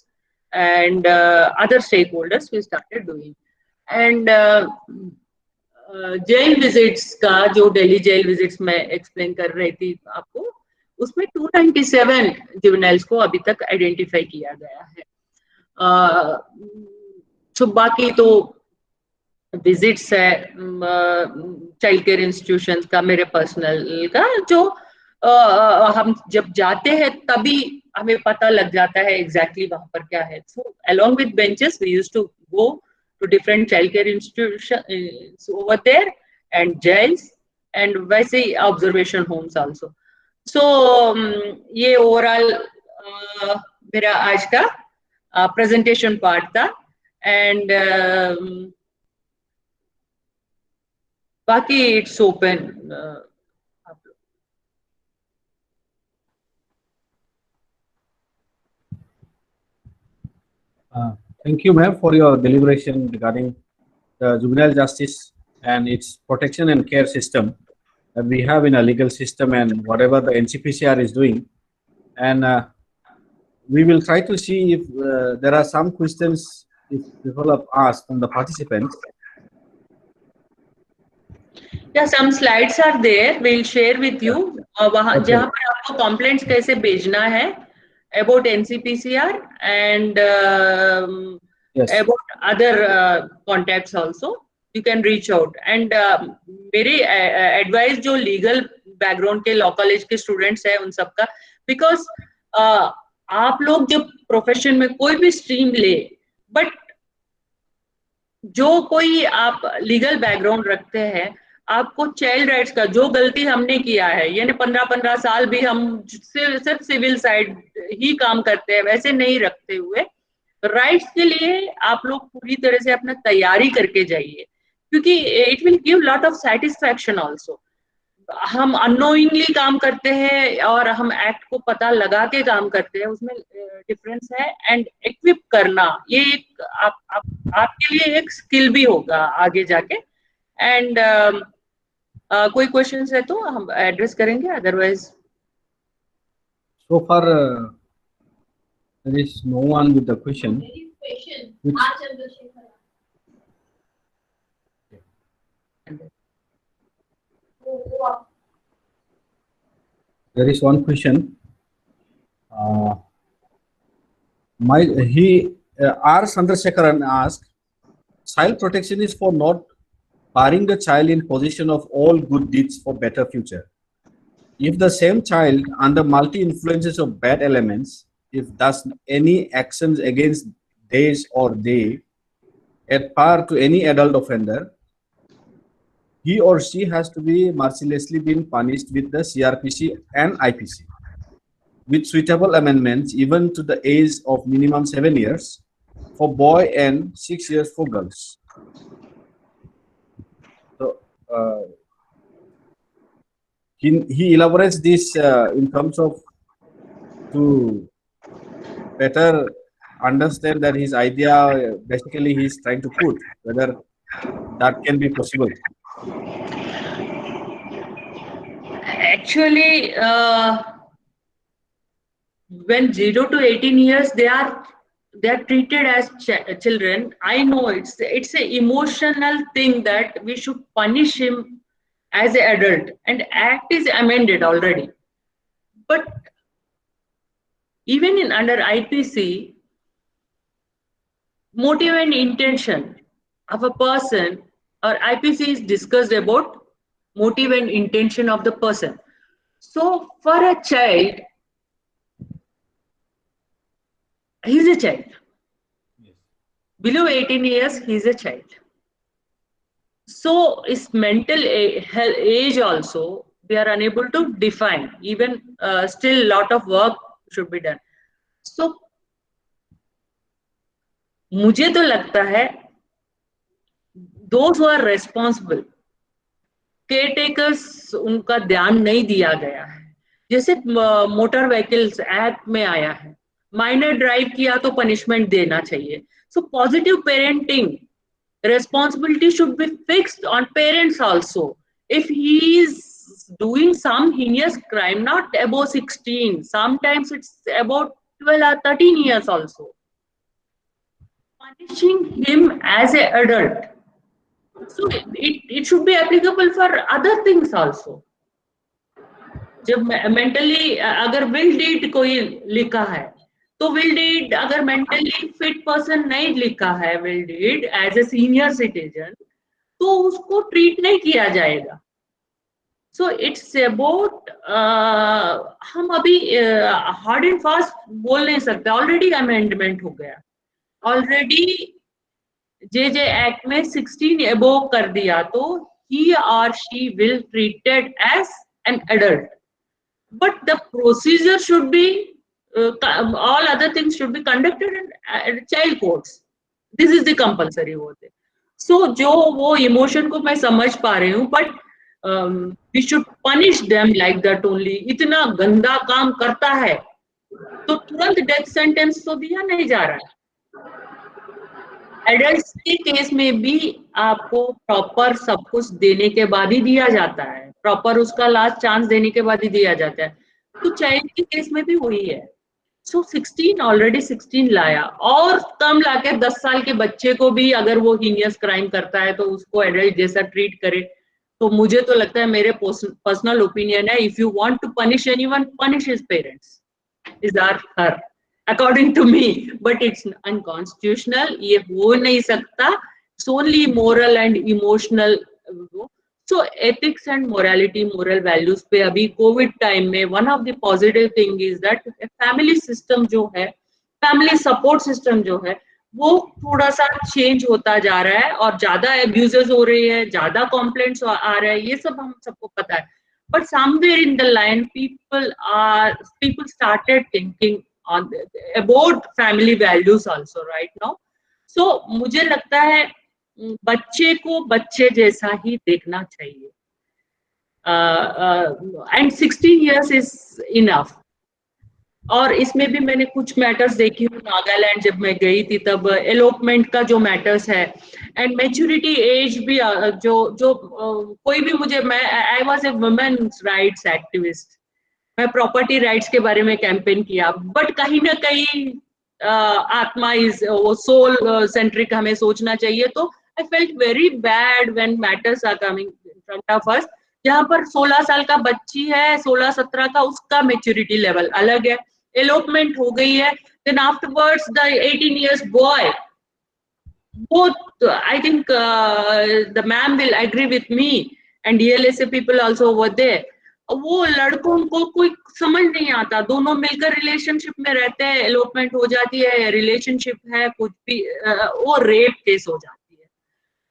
and other stakeholders we started doing. And jail visits का जो Delhi jail visits में explain कर रही थी आपको उसमें 297 juveniles को अभी तक identify किया गया है. तो बाकी तो विजिट्स है चाइल्ड केयर इंस्टीट्यूशन का मेरे पर्सनल का जो हम जब जाते हैं तभी हमें पता लग जाता है एग्जैक्टली वहां पर क्या है. So along with benches we used to go to different child care institution over there and jails and वैसे ही ऑब्जर्वेशन होम्स आल्सो. सो ये ओवरऑल मेरा आज का प्रेजेंटेशन पार्ट था and बाकी it's open. Thank you, ma'am, for your deliberation regarding the juvenile justice and its protection and care system that we have in a legal system and whatever the NCPCR is doing. And we will try to see if there are some questions if people have asked from the participants. Yeah, some slides are there. We'll share with you. वहाँ जहाँ पर आपको complaints कैसे भेजना है about NCPCR and about other contacts also. You can reach out. And मेरी advice जो legal background के law college के students हैं उन सबका because आप लोग जब profession में कोई भी stream ले but जो कोई आप लीगल बैकग्राउंड रखते हैं आपको चाइल्ड राइट्स का जो गलती हमने किया है यानी 15-15 साल भी हम सिर्फ सिविल साइड ही काम करते हैं वैसे नहीं रखते हुए राइट्स के लिए आप लोग पूरी तरह से अपना तैयारी करके जाइए क्योंकि it will give lot of satisfaction also. हम अननोइंगली काम करते हैं और हम एक्ट को पता लगा के काम करते हैं उसमें डिफरेंस है एंड इक्विप करना ये एक आपके लिए एक स्किल भी होगा आगे जाके. एंड कोई क्वेश्चंस है तो हम एड्रेस करेंगे otherwise so far there is no one with the question. There is one question. R. Chandrasekharan asked, child protection is for not barring the child in possession of all good deeds for better future. If the same child under multi-influences of bad elements, if thus any actions against days or they at par to any adult offender, he or she has to be mercilessly been punished with the CRPC and IPC with suitable amendments even to the age of minimum 7 years for boy and 6 years for girls. So he elaborates this in terms of to better understand that his idea basically he's trying to put whether that can be possible. Actually, when 0 to 18 years they are treated as children. I know it's an emotional thing that we should punish him as an adult, and act is amended already. But even in under IPC, motive and intention of a person or IPC is discussed about motive and intention of the person. So for a child, he's a child. Yes. Below 18 years, he's a child. So is mental age also we are unable to define. Even still, lot of work should be done. So मुझे तो लगता है those who are responsible, caretakers, उनका ध्यान नहीं दिया गया है. जैसे मोटर व्हीकल्स एक्ट में आया है, माइनर ड्राइव किया तो पनिशमेंट देना चाहिए. So positive parenting responsibility should be fixed on parents also. If he is doing some heinous crime, not above 16, sometimes it's about 12 or 13 years also, punishing him as an adult. So it should be applicable for other things also. जब mentally अगर will deed कोई लिखा है, तो will deed अगर mentally fit person नहीं लिखा है will deed as a senior citizen, तो उसको ट्रीट नहीं किया जाएगा. सो इट्स अबाउट, हम अभी हार्ड एंड फास्ट बोल नहीं सकते. ऑलरेडी अमेंडमेंट हो गया, ऑलरेडी जे एक्ट में 16 अबोव कर दिया, तो ही और she will treated as an adult. But the procedure should be, all other things should be conducted in child courts. This is the compulsory over there. So जो वो emotion को मैं समझ पा रही हूँ, but we should punish them like that only. इतना गंदा काम करता है तो तुरंत डेथ सेंटेंस तो दिया नहीं जा रहा है. एडल्ट्स के केस में भी आपको प्रॉपर सब कुछ देने के बाद ही दिया जाता है, प्रॉपर उसका लास्ट चांस देने के बाद ही दिया जाता है. तो चाइल्ड के केस में भी वही है. सो 16 ऑलरेडी 16 लाया, और कम लाके 10 साल के बच्चे को भी अगर वो हीनियस क्राइम करता है तो उसको एडल्ट जैसा ट्रीट करे. तो मुझे तो लगता है, मेरे पर्सनल ओपिनियन है, if you want to punish anyone, punish his parents, is or her, according to me. But it's unconstitutional. ये हो नहीं सकता. It's only moral and emotional. So ethics and morality, moral values पे अभी Covid time में one of the positive thing is that family system जो है, family support system जो है, वो थोड़ा सा चेंज होता जा रहा है, और ज्यादा एब्यूजेस हो रही है, ज्यादा कॉम्प्लेंट्स आ रहे हैं, ये सब हम सबको पता है. But somewhere in the line, people started thinking on about family values also right now. So मुझे लगता है बच्चे को बच्चे जैसा ही देखना चाहिए, and 16 years is enough. और इसमें भी मैंने कुछ मैटर्स देखी हूँ. नागालैंड जब मैं गई थी तब एलोपमेंट का जो मैटर्स है, एंड मैच्योरिटी एज भी, जो कोई भी मुझे, मैं I was a women's rights activist, मैं प्रॉपर्टी राइट्स के बारे में कैंपेन किया, बट कहीं ना कहीं आत्मा इज वो सोल सेंट्रिक हमें सोचना चाहिए. तो I felt very bad when matters are coming in front of us, जहाँ पर 16 साल का बच्ची है, 16-17 का, उसका मैच्योरिटी लेवल अलग है. एलोपमेंट हो गई है, then afterwards the 18 years boy, both I think the ma'am will agree with me and DLSA people also over there. वो लड़कों को कोई समझ नहीं आता, दोनों मिलकर रिलेशनशिप में रहते हैं, एलोपमेंट हो जाती है, रिलेशनशिप है कुछ भी, वो रेप केस हो जाती है.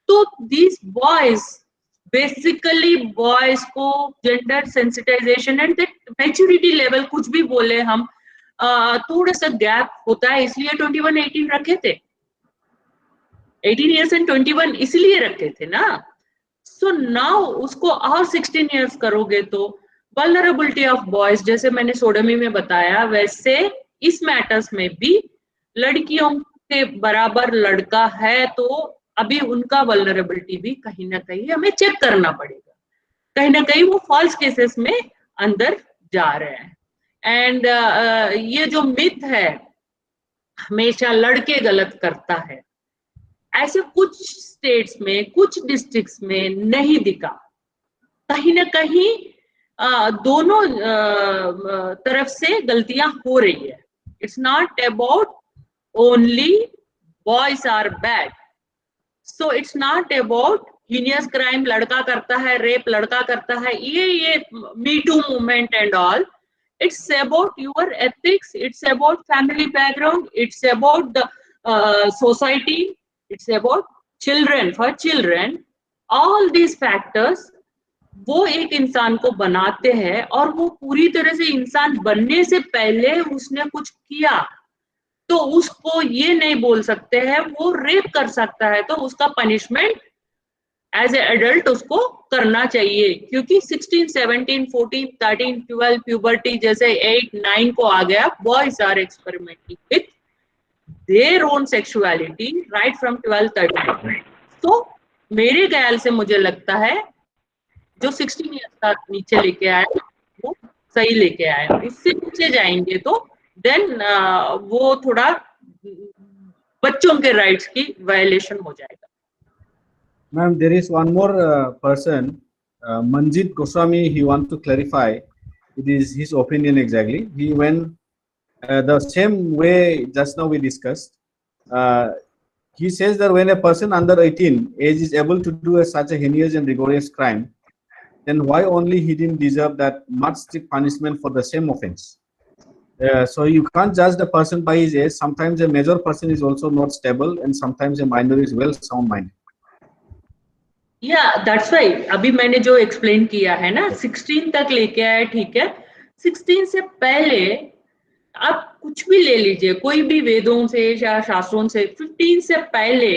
तो these boys, बेसिकली बॉयज को gender sensitization and maturity level, कुछ भी बोले हम, थोड़ा सा गैप होता है, इसलिए 21-18 रखे थे, 18 years and 21 इसलिए रखे थे ना. सो नाउ उसको और 16 years करोगे तो वल्नरेबिलिटी ऑफ बॉयज, जैसे मैंने सोडोमी में बताया, वैसे इस मैटर्स में भी लड़कियों के बराबर लड़का है, तो अभी उनका वल्नरेबिलिटी भी कहीं ना कहीं हमें चेक करना पड़ेगा. कहीं ना कहीं वो फॉल्स केसेस में अंदर जा रहे हैं. एंड ये जो मिथ है हमेशा लड़के गलत करता है, ऐसे कुछ स्टेट्स में, कुछ डिस्ट्रिक्ट्स में नहीं दिखा. कहीं ना कहीं दोनों तरफ से गलतियां हो रही है. It's not about only boys are bad. So it's not about heinous crime लड़का करता है, रेप लड़का करता है, ये me too movement and all. It's about your ethics, it's about family background, it's about the society, it's about children. For children, all these factors वो एक इंसान को बनाते हैं, और वो पूरी तरह से इंसान बनने से पहले उसने कुछ किया तो उसको ये नहीं बोल सकते हैं वो रेप कर सकता है, तो उसका पनिशमेंट एज ए एडल्ट उसको करना चाहिए। क्योंकि 16, 17, 14, 13, 12 प्यूबर्टी जैसे 8, 9 को आ गया, boys are experimenting with their own sexuality right from 12, 13। तो मेरे ख्याल से मुझे लगता है जो 16 ईयर्स का नीचे लेके आया वो सही लेके आया, उससे नीचे जाएंगे तो देन वो थोड़ा बच्चों के राइट्स की वायलेशन हो जाएगा। Ma'am, there is one more person, Manjit Goswami. He wants to clarify. It is his opinion exactly. He went the same way just now we discussed. He says that when a person under 18 age is able to do such a heinous and rigorous crime, then why only he didn't deserve that much strict punishment for the same offense? So you can't judge the person by his age. Sometimes a major person is also not stable, and sometimes a minor is well sound minded. या that's why अभी मैंने जो explain किया है ना, 16 तक लेके आए, ठीक है। 16 से पहले आप कुछ भी ले लीजिए, कोई भी वेदों से या शास्त्रों से, 15 से पहले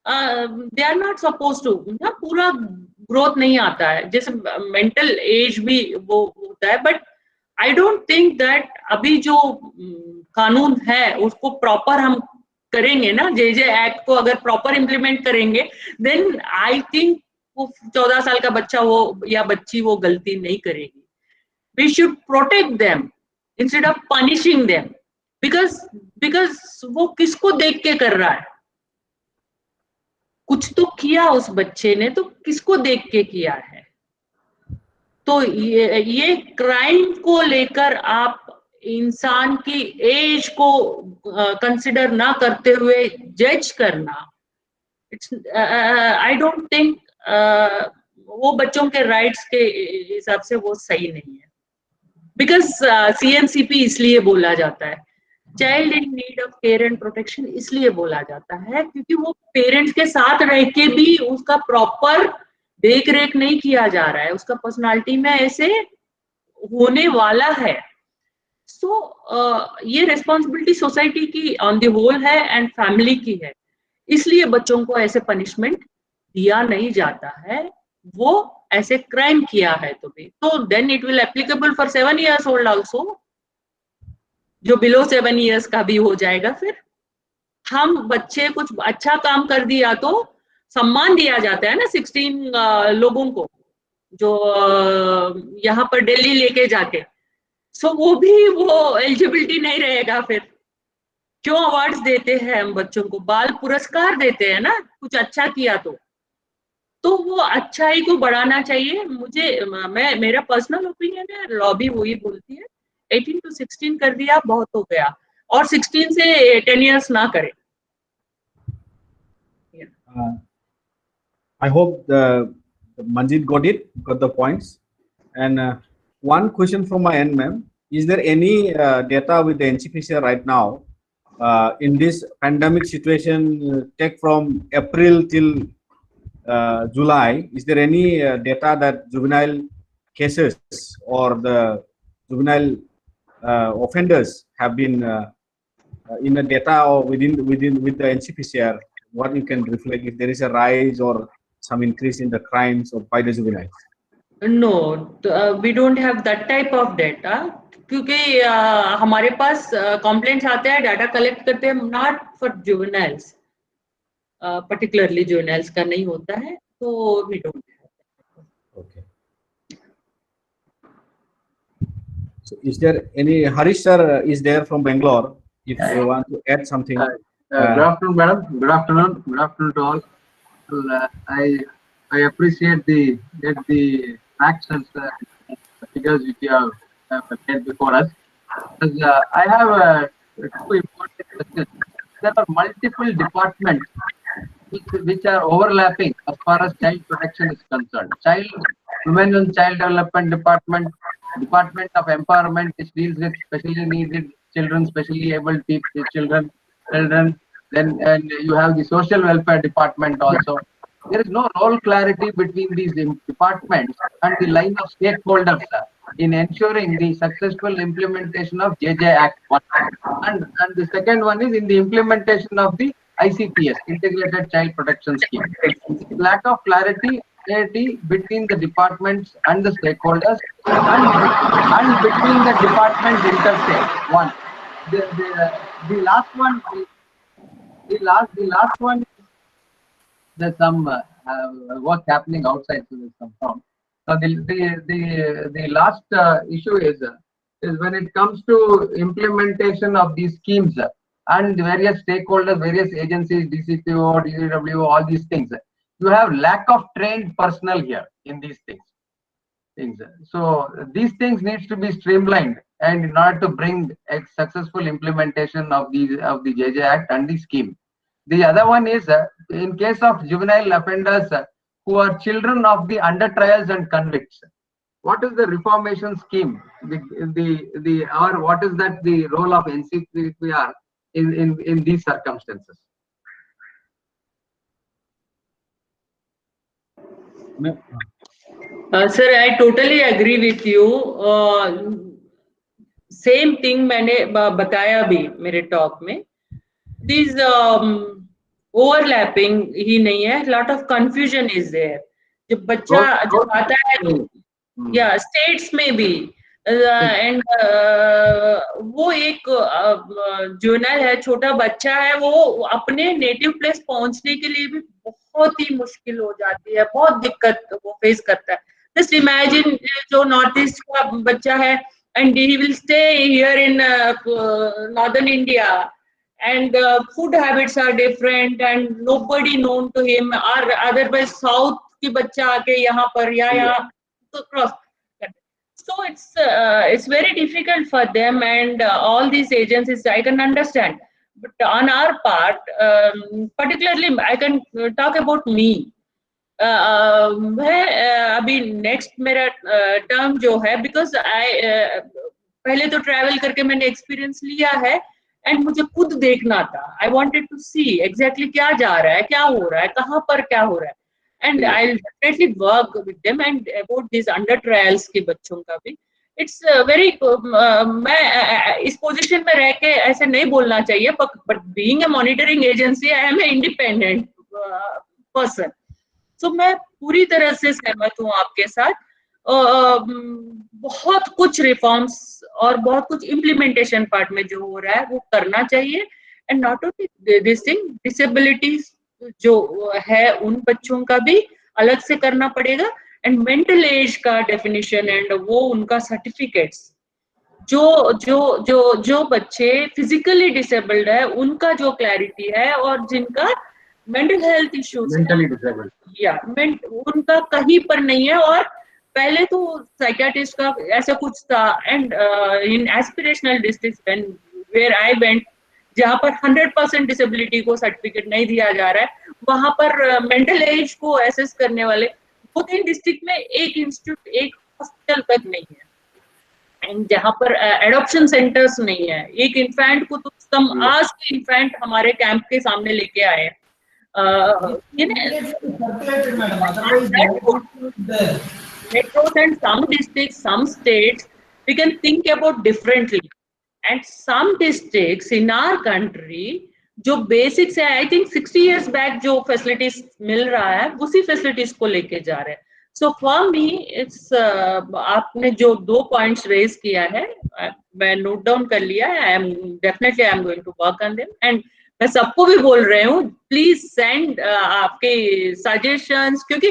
they are not suppose to, ना पूरा ग्रोथ नहीं आता है, जैसे मेंटल एज भी वो होता है। But I don't think that अभी जो कानून है उसको प्रॉपर हम करेंगे ना, जे एक्ट को अगर प्रॉपर इम्प्लीमेंट करेंगे, देन आई थिंक वो 14 साल का बच्चा वो या बच्ची वो गलती नहीं करेगी। We should protect them instead of punishing them, because वो किसको देख के कर रहा है, कुछ तो किया उस बच्चे ने, तो किसको देख के किया है। तो ये क्राइम को लेकर आप इंसान की एज को कंसिडर ना करते हुए जज करना, इट्स आई डोंट थिंक वो बच्चों के राइट्स के हिसाब से वो सही नहीं है। बिकॉज CNCP इसलिए बोला जाता है, child in need of care and protection, इसलिए बोला जाता है क्योंकि वो पेरेंट्स के साथ रह के भी उसका प्रॉपर देख रेख नहीं किया जा रहा है, उसका पर्सनालिटी में ऐसे होने वाला है। सो ये रिस्पॉन्सिबिलिटी सोसाइटी की ऑन द होल है एंड फैमिली की है, इसलिए बच्चों को ऐसे पनिशमेंट दिया नहीं जाता है। वो ऐसे क्राइम किया है तो then it will applicable for 7 years old also, जो बिलो 7 years का भी हो जाएगा। फिर हम बच्चे कुछ अच्छा काम कर दिया तो सम्मान दिया जाता है ना 16 लोगों को, जो यहाँ पर दिल्ली लेके जाके, सो वो भी वो एलिजिबिलिटी नहीं रहेगा। फिर क्यों अवार्ड्स देते हैं हम बच्चों को, बाल पुरस्कार देते हैं ना, कुछ अच्छा किया तो वो अच्छाई को बढ़ाना चाहिए। मेरा पर्सनल ओपिनियन है, लॉ भी वही बोलती है 18 to 16 कर दिया बहुत हो गया, और 16 से 10 years ना करे। I hope Manjit got the points. And one question from my end, ma'am. Is there any data with the NCPCR right now in this pandemic situation, take from April till July? Is there any data that juvenile cases or the juvenile offenders have been in the data or with the NCPCR? What you can reflect if there is a rise or some increase in the crimes or by the juveniles? No, we don't have that type of data, क्योंकि हमारे पास complaints आते हैं, data collect करते हैं, not for juveniles, particularly juveniles का नहीं होता है, तो we don't have. Okay. So is there any, Harish sir is there from Bangalore, if you want to add something? Good afternoon, madam. Good afternoon. Good afternoon to all. Well, I appreciate the facts and figures which you have shared before us. I have two important questions. There are multiple departments which are overlapping as far as child protection is concerned. Women and Child Development Department, Department of Empowerment, which deals with specially needed children, specially able children. Then and you have the Social Welfare Department also. there is no role clarity between these departments and the line of stakeholders in ensuring the successful implementation of JJ Act 1. And the second one is in the implementation of the ICPS, Integrated Child Protection Scheme. Lack of clarity between the departments and the stakeholders and between the departments interstate. One. The last one, the last one, there's some work happening outside, so there's some sound. So the last issue is when it comes to implementation of these schemes and various stakeholders, various agencies, DCPO, DCW, all these things, you have lack of trained personnel here in these things. So these things needs to be streamlined, and in order to bring a successful implementation of the JJ Act and the scheme. The other one is in case of juvenile offenders who are children of the under trials and convicts. What is the reformation scheme? Or what is that the role of NCPR in these circumstances? Sir, I totally agree with you. Same thing मैंने बताया भी मेरे talk में. These overlapping ही नहीं है. Lot of confusion is there. जब बच्चा जब आता है, yeah, states में भी and वो एक जुवेनाइल है, छोटा बच्चा है, वो अपने नेटिव प्लेस पहुंचने के लिए भी बहुत ही मुश्किल हो जाती है, बहुत दिक्कत वो फेस करता है. जस्ट इमेजिन जो नॉर्थ ईस्ट का बच्चा है and he will stay here in northern India, and food habits are different and nobody known to him, or otherwise south की बच्चा आके यहाँ पर या यहाँ तो cross. So it's very difficult for them, and all these agencies I can understand. But on our part, particularly I can talk about me. अभी next मेरा टर्म जो है, बिकॉज पहले तो ट्रैवल करके मैंने एक्सपीरियंस लिया है एंड मुझे खुद देखना था. I wanted to see exactly क्या जा रहा है, क्या हो रहा है, कहाँ पर क्या हो रहा है, and I will definitely work with them. And about this under trials के बच्चों का भी इट्स वेरी, मैं इस पोजीशन में रह के ऐसे नहीं बोलना चाहिए, but being a monitoring agency I am a independent person. So, मैं पूरी तरह से सहमत हूँ आपके साथ. बहुत कुछ रिफॉर्म्स और बहुत कुछ इम्प्लीमेंटेशन पार्ट में जो हो रहा है वो करना चाहिए. And not only this thing, disabilities जो है उन बच्चों का भी अलग से करना पड़ेगा. एंड मेंटल एज का डेफिनेशन एंड वो उनका सर्टिफिकेट्स, जो बच्चे फिजिकली डिसेबल्ड है उनका जो क्लैरिटी है, और जिनका मेंटल हेल्थ इश्यूज या उनका कहीं पर नहीं है. और पहले तो साइकियाट्रिस्ट का ऐसा कुछ था, and in aspirational district where I went, जहाँ पर 100% डिसेबिलिटी को सर्टिफिकेट नहीं दिया जा रहा है, वहां पर मेंटल एज को एसेस करने वाले 2-3 डिस्ट्रिक्ट में एक इंस्टीट्यूट, एक हॉस्पिटल तक नहीं है. एंड जहाँ पर एडॉप्शन सेंटर्स नहीं है, एक इन्फेंट को तो हम आज के इन्फेंट हमारे कैंप के सामने लेके आए. Metros and some districts, some states, we can think about differently. And some districts in our country, जो बेसिक्स है, आई थिंक 60 years बैक जो फैसिलिटीज मिल रहा है उसी फैसिलिटीज को लेके जा रहे हैं. सो फॉर मी इट्स, आपने जो 2 पॉइंट्स रेज किया है मैं नोट डाउन कर लिया है. I am going to work on them. And मैं सबको भी बोल रही हूँ, प्लीज सेंड आपके सजेशंस, क्योंकि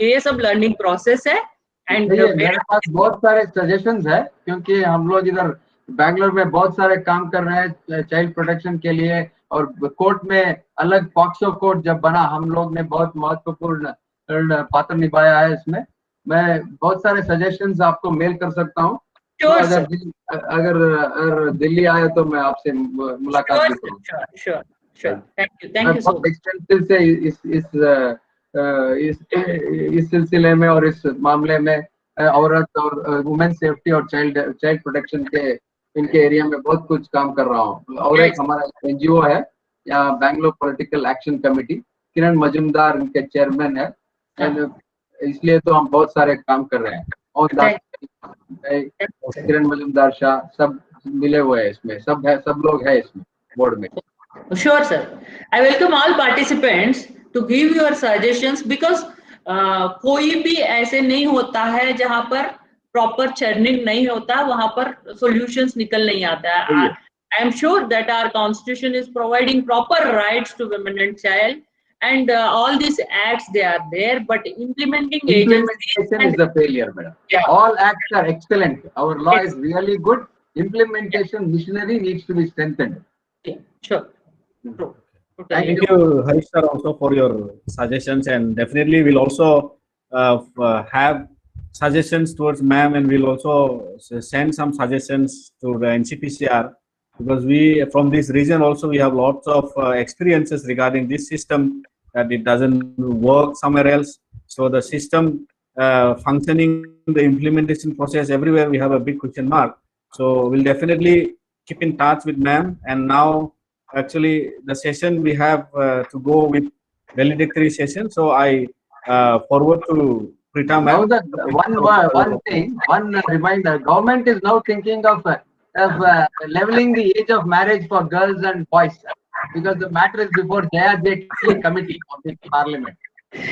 ये सब लर्निंग प्रोसेस है. एंड मेरे पास बहुत सारे सजेशंस है, क्योंकि हम लोग इधर बैंगलोर में बहुत सारे काम कर रहे हैं चाइल्ड प्रोटेक्शन के लिए, और कोर्ट में अलग पॉक्सो कोर्ट जब बना, हम लोग ने बहुत महत्वपूर्ण पात्र निभाया है इसमें. मैं बहुत सारे सजेशंस आपको मेल कर सकता हूँ. तो अगर दिल्ली आए तो मैं आपसे मुलाकात भी करूँगा. थैंक यू सो एक्सटेंसिव से इस सिलसिले में और इस मामले में औरत और वुमेन सेफ्टी और चाइल्ड प्रोटेक्शन के इनके एरिया में बहुत कुछ काम कर रहा हूँ. और एक हमारा NGO है, बैंगलोर पॉलिटिकल एक्शन कमेटी, किरण मजुमदार उनके चेयरमैन है, and इसलिए तो हम बहुत सारे काम कर रहे हैं। और किरण मजुमदार शाह सब मिले हुए हैं इसमें, सब लोग हैं इसमें बोर्ड में। Sure, sir. I welcome all participants to give your suggestions because कोई भी ऐसे नहीं होता है जहां पर प्रॉपर चर्निंग नहीं होता, वहां पर solutions निकल नहीं आता है। I am sure that our constitution is providing proper rights to women and child, and all these acts they are there, but implementing Implementation is the failure, madam. Yeah. All acts are excellent. Our law is really good. Implementation machinery needs to be strengthened. Yeah, sure. True. Thank you, Harish sir, also for your suggestions, and definitely we'll also have suggestions towards ma'am, and we'll also send some suggestions to the NCPCR, because we from this region also we have lots of experiences regarding this system, that it doesn't work somewhere else. So the system functioning, the implementation process everywhere, we have a big question mark. So we'll definitely keep in touch with ma'am. And now actually the session we have to go with valedictory session. So I forward to Prita Now ma'am. one thing, one reminder, government is now thinking of leveling the age of marriage for girls and boys, because the matter is before Jaya Jaitley committee of the parliament.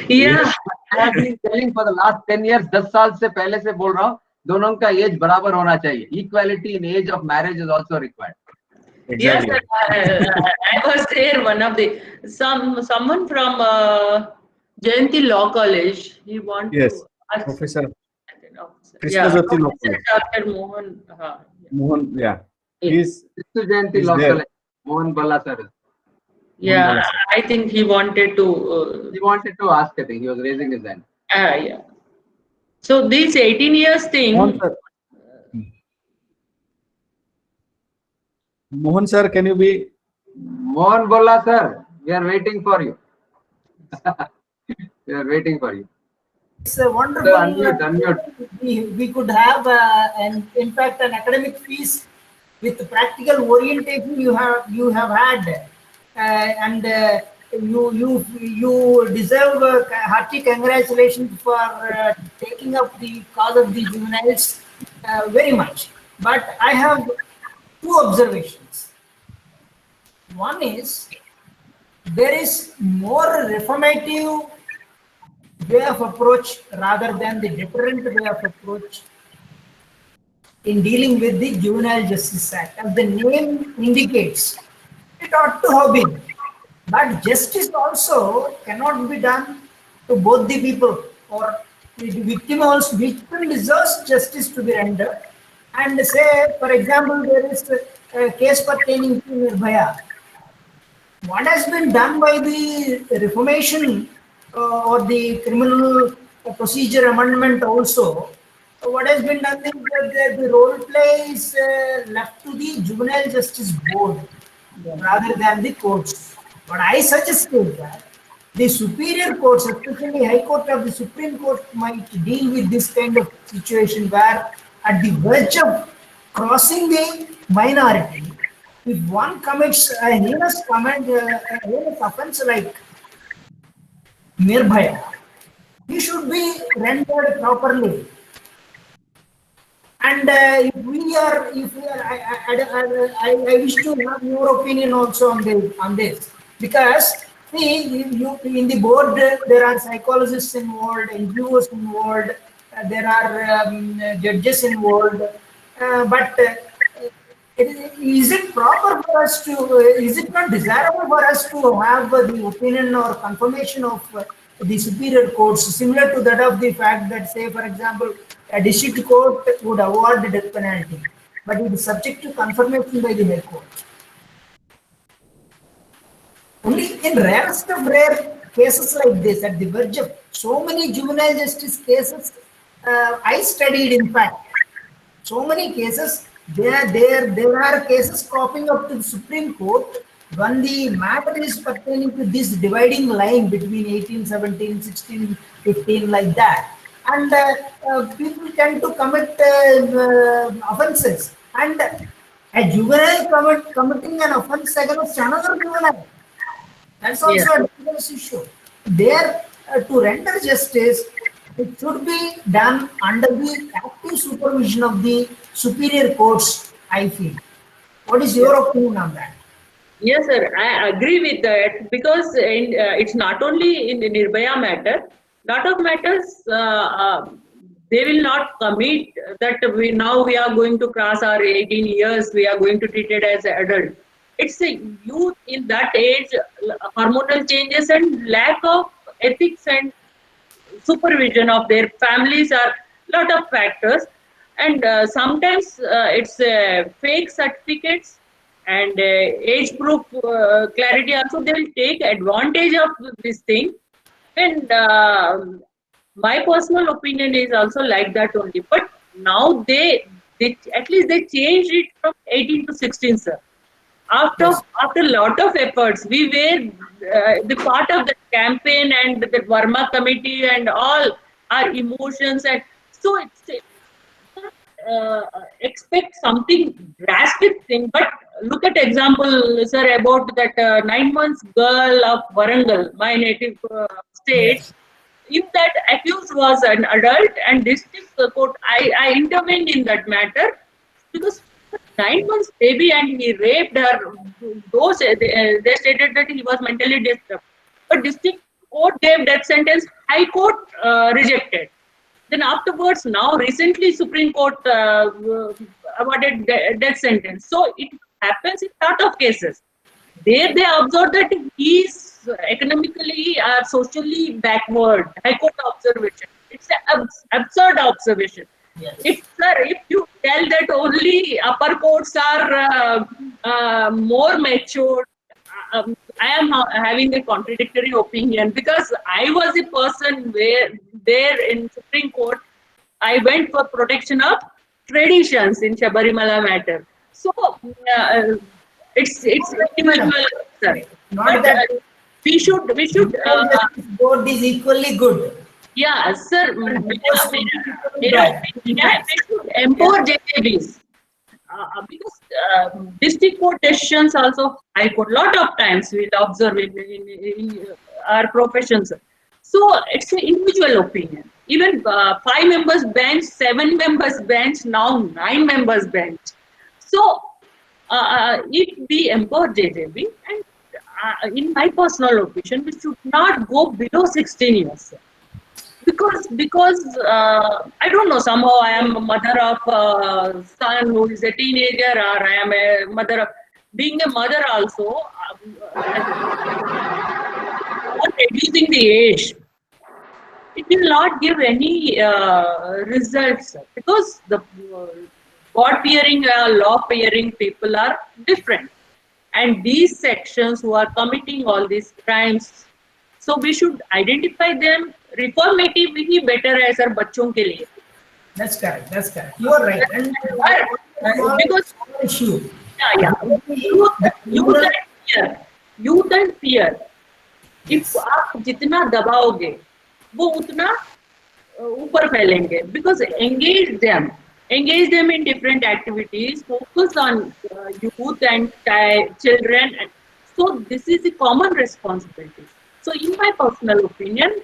Yeah. I have been telling for the last 10 years, 10 साल से पहले से बोल रहा हूँ, दोनों का as बराबर होना चाहिए. Equality in age of marriage is also required. Exactly. Yes, I was there. One of the someone from Jayanti Law College. He wanted Yes, to ask Professor yeah, Krishnajyoti Law Professor College. Dr. Mohan. Mohan, yeah. Yes. Mr. Jayanti He's Law there. College, Mohan Balla sir. Yeah, I think he wanted to. He wanted to ask a thing. He was raising his hand. Yeah. So this 18 years thing. Mohan sir, can you be? Mohan Balla sir, we are waiting for you. We are waiting for you. It's a wonderful. Unmute. We could have in fact an academic feast with practical orientation. You have had, and you deserve hearty congratulations for taking up the cause of the juveniles very much. But I have two observations. One is there is more reformative way of approach rather than the different way of approach in dealing with the Juvenile Justice Act. As the name indicates, it ought to have been. But justice also cannot be done to both the people, or the victim deserves justice to be rendered. And say, for example, there is a case pertaining to Nirbhaya. What has been done by the reformation or the criminal procedure amendment also, what has been done is that the role play is left to the Juvenile Justice Board rather than the courts. But I suggest that the superior courts, especially High Court of the Supreme Court, might deal with this kind of situation where at the verge of crossing the minority, if one commits a heinous offense like Nirbhaya, he should be rendered properly. And I wish to have your opinion also on this, because see, in the board there are psychologists involved, NGOs involved, there are judges involved, but is it proper for us to? Is it not desirable for us to have the opinion or confirmation of the superior courts, similar to that of the fact that, say, for example, a district court would award the death penalty, but it is subject to confirmation by the High Court. Only in rarest of rare cases like this, at the verge of so many juvenile justice cases, I studied, in fact, so many cases. There are cases cropping up to the Supreme Court when the matter is pertaining to this dividing line between 18, 17, 16, 15, like that. And people tend to commit offenses. And a juvenile committing an offense against another juvenile That's also a dangerous issue. There, to render justice, it should be done under the active supervision of the superior courts, I feel. What is your opinion on that? Yes, sir. I agree with that because it's not only in the Nirbhaya matter. Lot of matters they will not commit that we are going to cross our 18 years. We are going to treat it as an adult. It's a youth in that age, hormonal changes and lack of ethics and supervision of their families are lot of factors, and sometimes it's fake certificates and age proof clarity also they will take advantage of this thing, and my personal opinion is also like that only, but now they at least they changed it from 18 to 16, sir. After a lot of efforts, we were the part of the campaign and the Verma committee and all our emotions, and so it's expect something drastic thing. But look at example, sir, about that 9 months girl of Warangal, my native state. Yes. If that accused was an adult and district court, I intervened in that matter because 9 months baby and he raped her. Those they stated that he was mentally disturbed, but district court gave death sentence. High court rejected. Then afterwards, now recently Supreme Court awarded death sentence. So it happens in lot of cases. There they observed that he is economically or socially backward. High Court observation. It's an absurd observation. Yes. If you tell that only upper courts are more matured, I am having a contradictory opinion because I was a person where there in Supreme Court, I went for protection of traditions in Shabarimala matter. So it's individual. Sir. Not But, that we should board is equally good. yeah, sir. We should empower JJBs because district court decisions also High Court. Lot of times we'll observe in our professions. So it's an individual opinion. Even 5 members bench, 7 members bench, now 9 members bench. So if we empower JJB, and in my personal opinion, we should not go below 16 years. Because I don't know, somehow I am a mother of a son who is a teenager, or I am a mother of being a mother also, not reducing the age, it will not give any results because the God-fearing, law-fearing people are different, and these sections who are committing all these crimes, so we should identify them reformatively better as our बच्चों के लिए. That's correct. That's correct. You are right. And Because issue. yeah, youth and fear. If आप जितना दबाओगे, वो उतना ऊपर फैलेंगे. Because engage them in different activities. Focus on youth and children. And so this is a common responsibility. So in my personal opinion,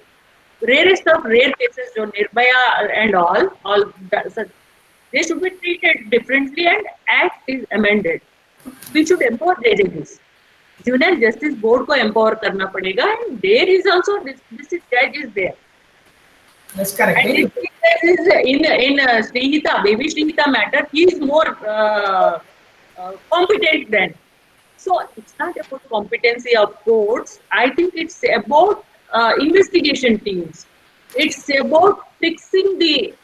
rarest of rare cases, जो Nirbhaya and all that, so they should be treated differently and act is amended. We should empower JJBs. Juvenile Justice Board को empower करना पड़ेगा, and there is also this judge is there. That's correct. And this judge is in Srihita, baby Srihita matter, he is more competent than. So it's not about competency of courts. I think it's about investigation teams. It's about fixing the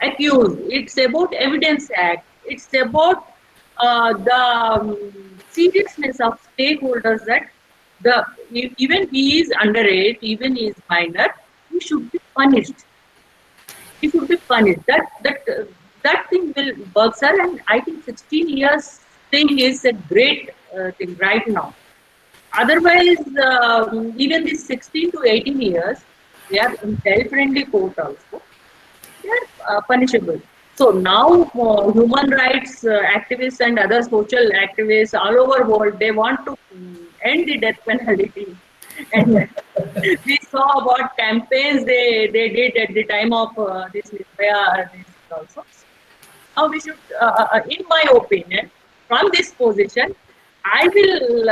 accused. It's about Evidence Act. It's about the seriousness of stakeholders that even he is underage, even he is minor, he should be punished. He should be punished. That thing will work, sir. And I think 16 years thing is a great thing right now. Otherwise, even this 16 to 18 years, they are in child-friendly court also. They are punishable. So now, human rights activists and other social activists all over the world, they want to end the death penalty. And we saw what campaigns they did at the time of this Nirbhaya this also. Now we should, in my opinion, from this position, I will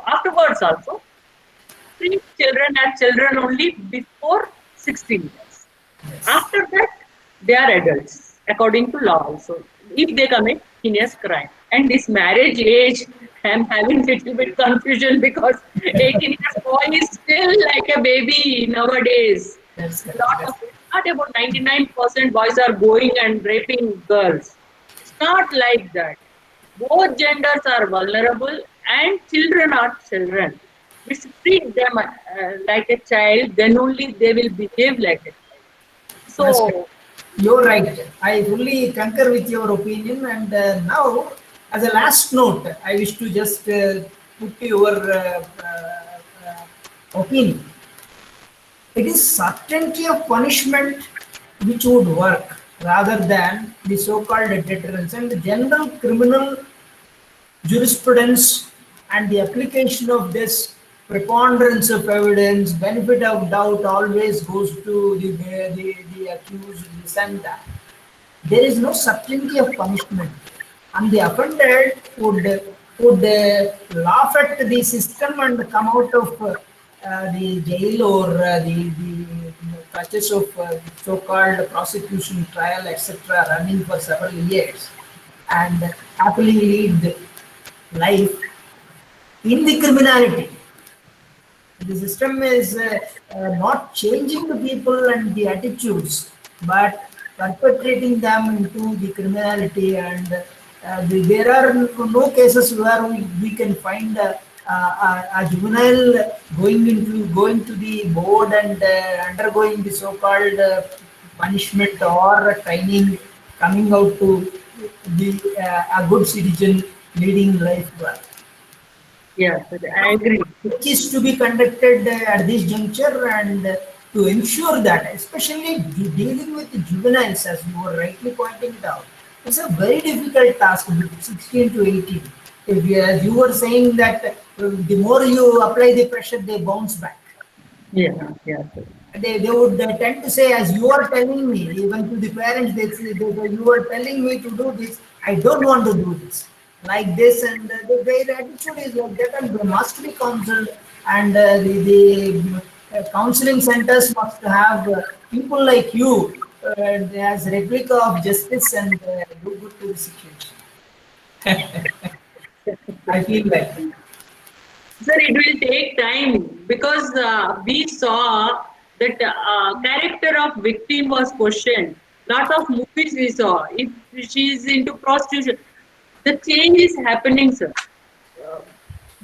afterwards also treat children as children only before 16 years. After that, they are adults according to law also. If they commit heinous crime, and this marriage age, I am having little bit confusion because 18 years boy is still like a baby nowadays. That's correct. Lot of, not about 99% boys are going and raping girls. It's not like that. Both genders are vulnerable and children are children. We should treat them like a child, then only they will behave like a child. So, You're right. I fully concur with your opinion. And now, as a last note, I wish to just put your opinion. It is certainty of punishment which would work rather than the so-called deterrence. And the general criminal jurisprudence and the application of this preponderance of evidence, benefit of doubt always goes to the accused, this and that. There is no certainty of punishment, and the offender would laugh at the system and come out of the jail or the clutches of so-called prosecution, trial, etc., running for several years, and happily lead life in the criminality. The system is not changing the people and the attitudes, but perpetrating them into the criminality. And there are no cases where we can find a juvenile going to the board and undergoing the so-called punishment or training, coming out to be a good citizen, leading life well. yes, I agree. Which is to be conducted at this juncture, and to ensure that, especially dealing with juveniles, as you were rightly pointing it out, it's a very difficult task with 16 to 18. If you, as you were saying that the more you apply the pressure, they bounce back. Yeah, yeah. They would tend to say, as you are telling me, even to the parents, they you are telling me to do this, I don't want to do this. Like this, and their attitude is like that, and they must be counseled, and the counseling centers must have people like you as replica of justice and do good to the situation. I feel like. Sir, it will take time because we saw that character of victim was questioned. Lot of movies we saw. If she is into prostitution, the change is happening, sir.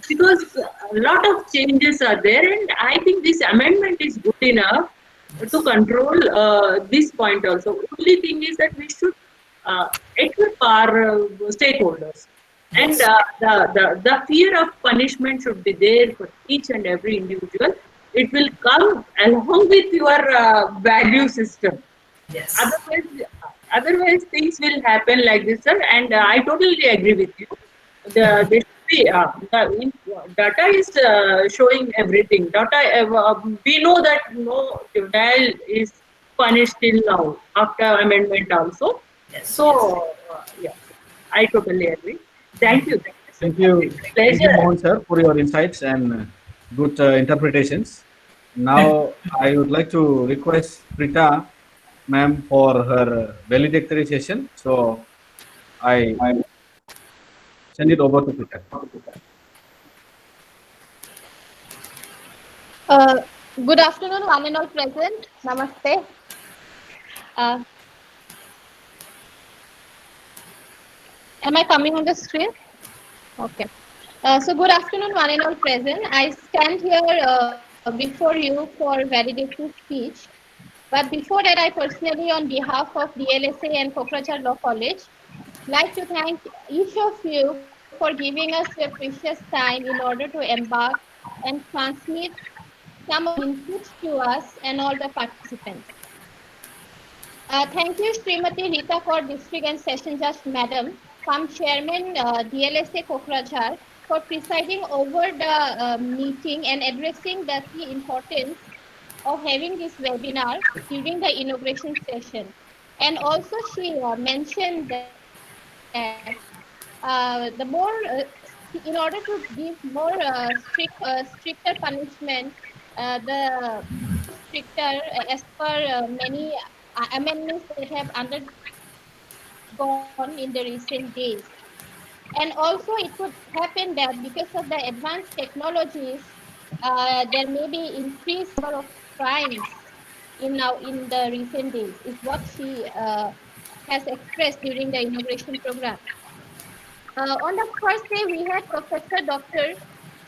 Because a lot of changes are there, and I think this amendment is good enough to control this point also. Only thing is that we should equip our stakeholders. And the fear of punishment should be there for each and every individual. It will come along with your value system. Yes. Otherwise things will happen like this, sir. And I totally agree with you. There should be, data is showing everything. We know that no juvenile is punished till now after amendment also. Yes. So yeah, I totally agree. Thank you. Thank you, Pleasure. Mohan sir, for your insights and good interpretations. Now, I would like to request Prita ma'am for her valedictory session. So, I send it over to Prita. Good afternoon, one and all present. Namaste. Am I coming on the screen? Okay. So good afternoon, one and all present. I stand here before you for valedictory speech. But before that, I personally, on behalf of DLSA and Kokrajhar Law College, like to thank each of you for giving us your precious time in order to embark and transmit some inputs to us and all the participants. Thank you, Srimati Rita Kaur, District and Session Judge Madam, Chairman DLSA Kokrajhar, for presiding over the meeting and addressing the key importance of having this webinar during the inauguration session. And also she mentioned that in order to give more stricter punishment, the stricter as per many amendments that have undergone in the recent days. And also it could happen that because of the advanced technologies, there may be increased number of crimes in the recent days, is what she has expressed during the inauguration program. On the first day, we had Professor Dr.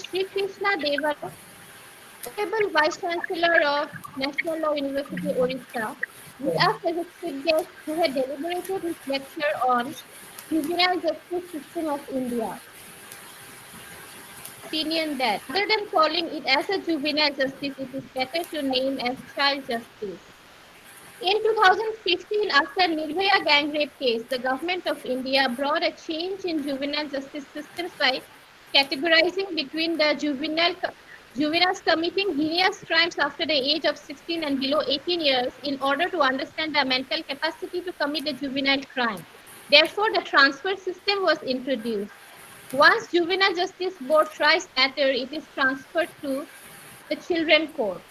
Sri Krishna Deval, Honorable Vice Chancellor of National Law University, Orissa, with us as a chief guest who had deliberated his lecture on juvenile justice system of India. Opinion that rather than calling it as a juvenile justice, it is better to name as child justice. In 2015, after Nirbhaya gang rape case, the government of India brought a change in juvenile justice systems by categorizing between the juveniles committing heinous crimes after the age of 16 and below 18 years in order to understand their mental capacity to commit a juvenile crime. Therefore, the transfer system was introduced. Once Juvenile Justice Board tries matter, it is transferred to the Children Court.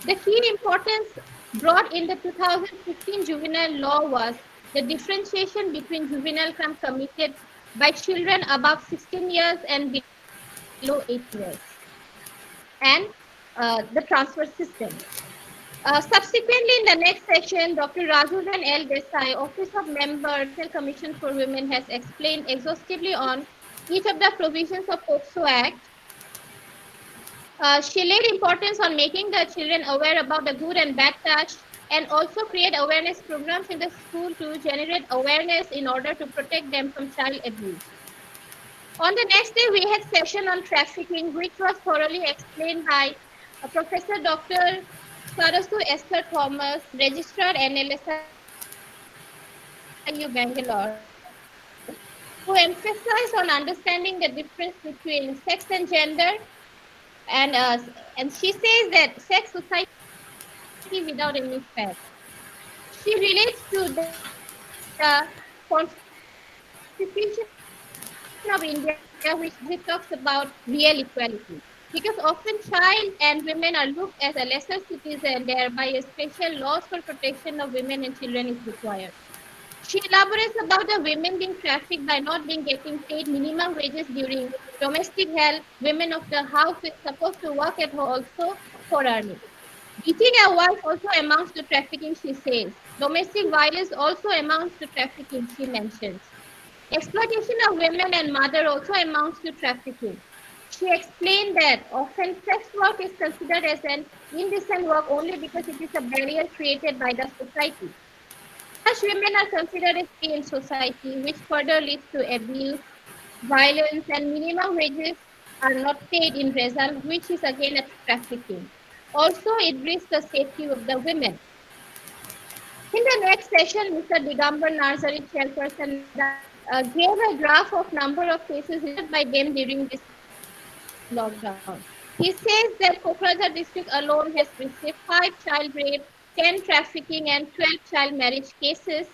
The key importance brought in the 2015 juvenile law was the differentiation between juvenile crime committed by children above 16 years and below 8 years, and the transfer system. Subsequently, in the next section, Dr. Rajulan L. Desai, Office of Member, National Commission for Women, has explained exhaustively on each of the provisions of POCSO Act. She laid importance on making the children aware about the good and bad touch, and also create awareness programs in the school to generate awareness in order to protect them from child abuse. On the next day, we had session on trafficking, which was thoroughly explained by Professor Dr. Sarasu Esther Thomas, Registrar NLSIU Bangalore, who emphasized on understanding the difference between sex and gender. And she says that sex society without any fact. She relates to the Constitution of India, which talks about real equality. Because often child and women are looked as a lesser citizen, thereby a special laws for protection of women and children is required. She elaborates about the women being trafficked by not being getting paid minimum wages during domestic help. Women of the house is supposed to work at home also for earning. Beating a wife also amounts to trafficking, she says. Domestic violence also amounts to trafficking, she mentions. Exploitation of women and mother also amounts to trafficking. She explained that often sex work is considered as an indecent work only because it is a barrier created by the society. Such women are considered as free in society, which further leads to abuse, violence, and minimum wages are not paid in result, which is again a trafficking. Also, it risks the safety of the women. In the next session, Mr. Digambar Narzari, chairperson, gave a graph of number of cases by them during this lockdown. He says that Kokrajhar district alone has received 5 child rape, 10 trafficking, and 12 child marriage cases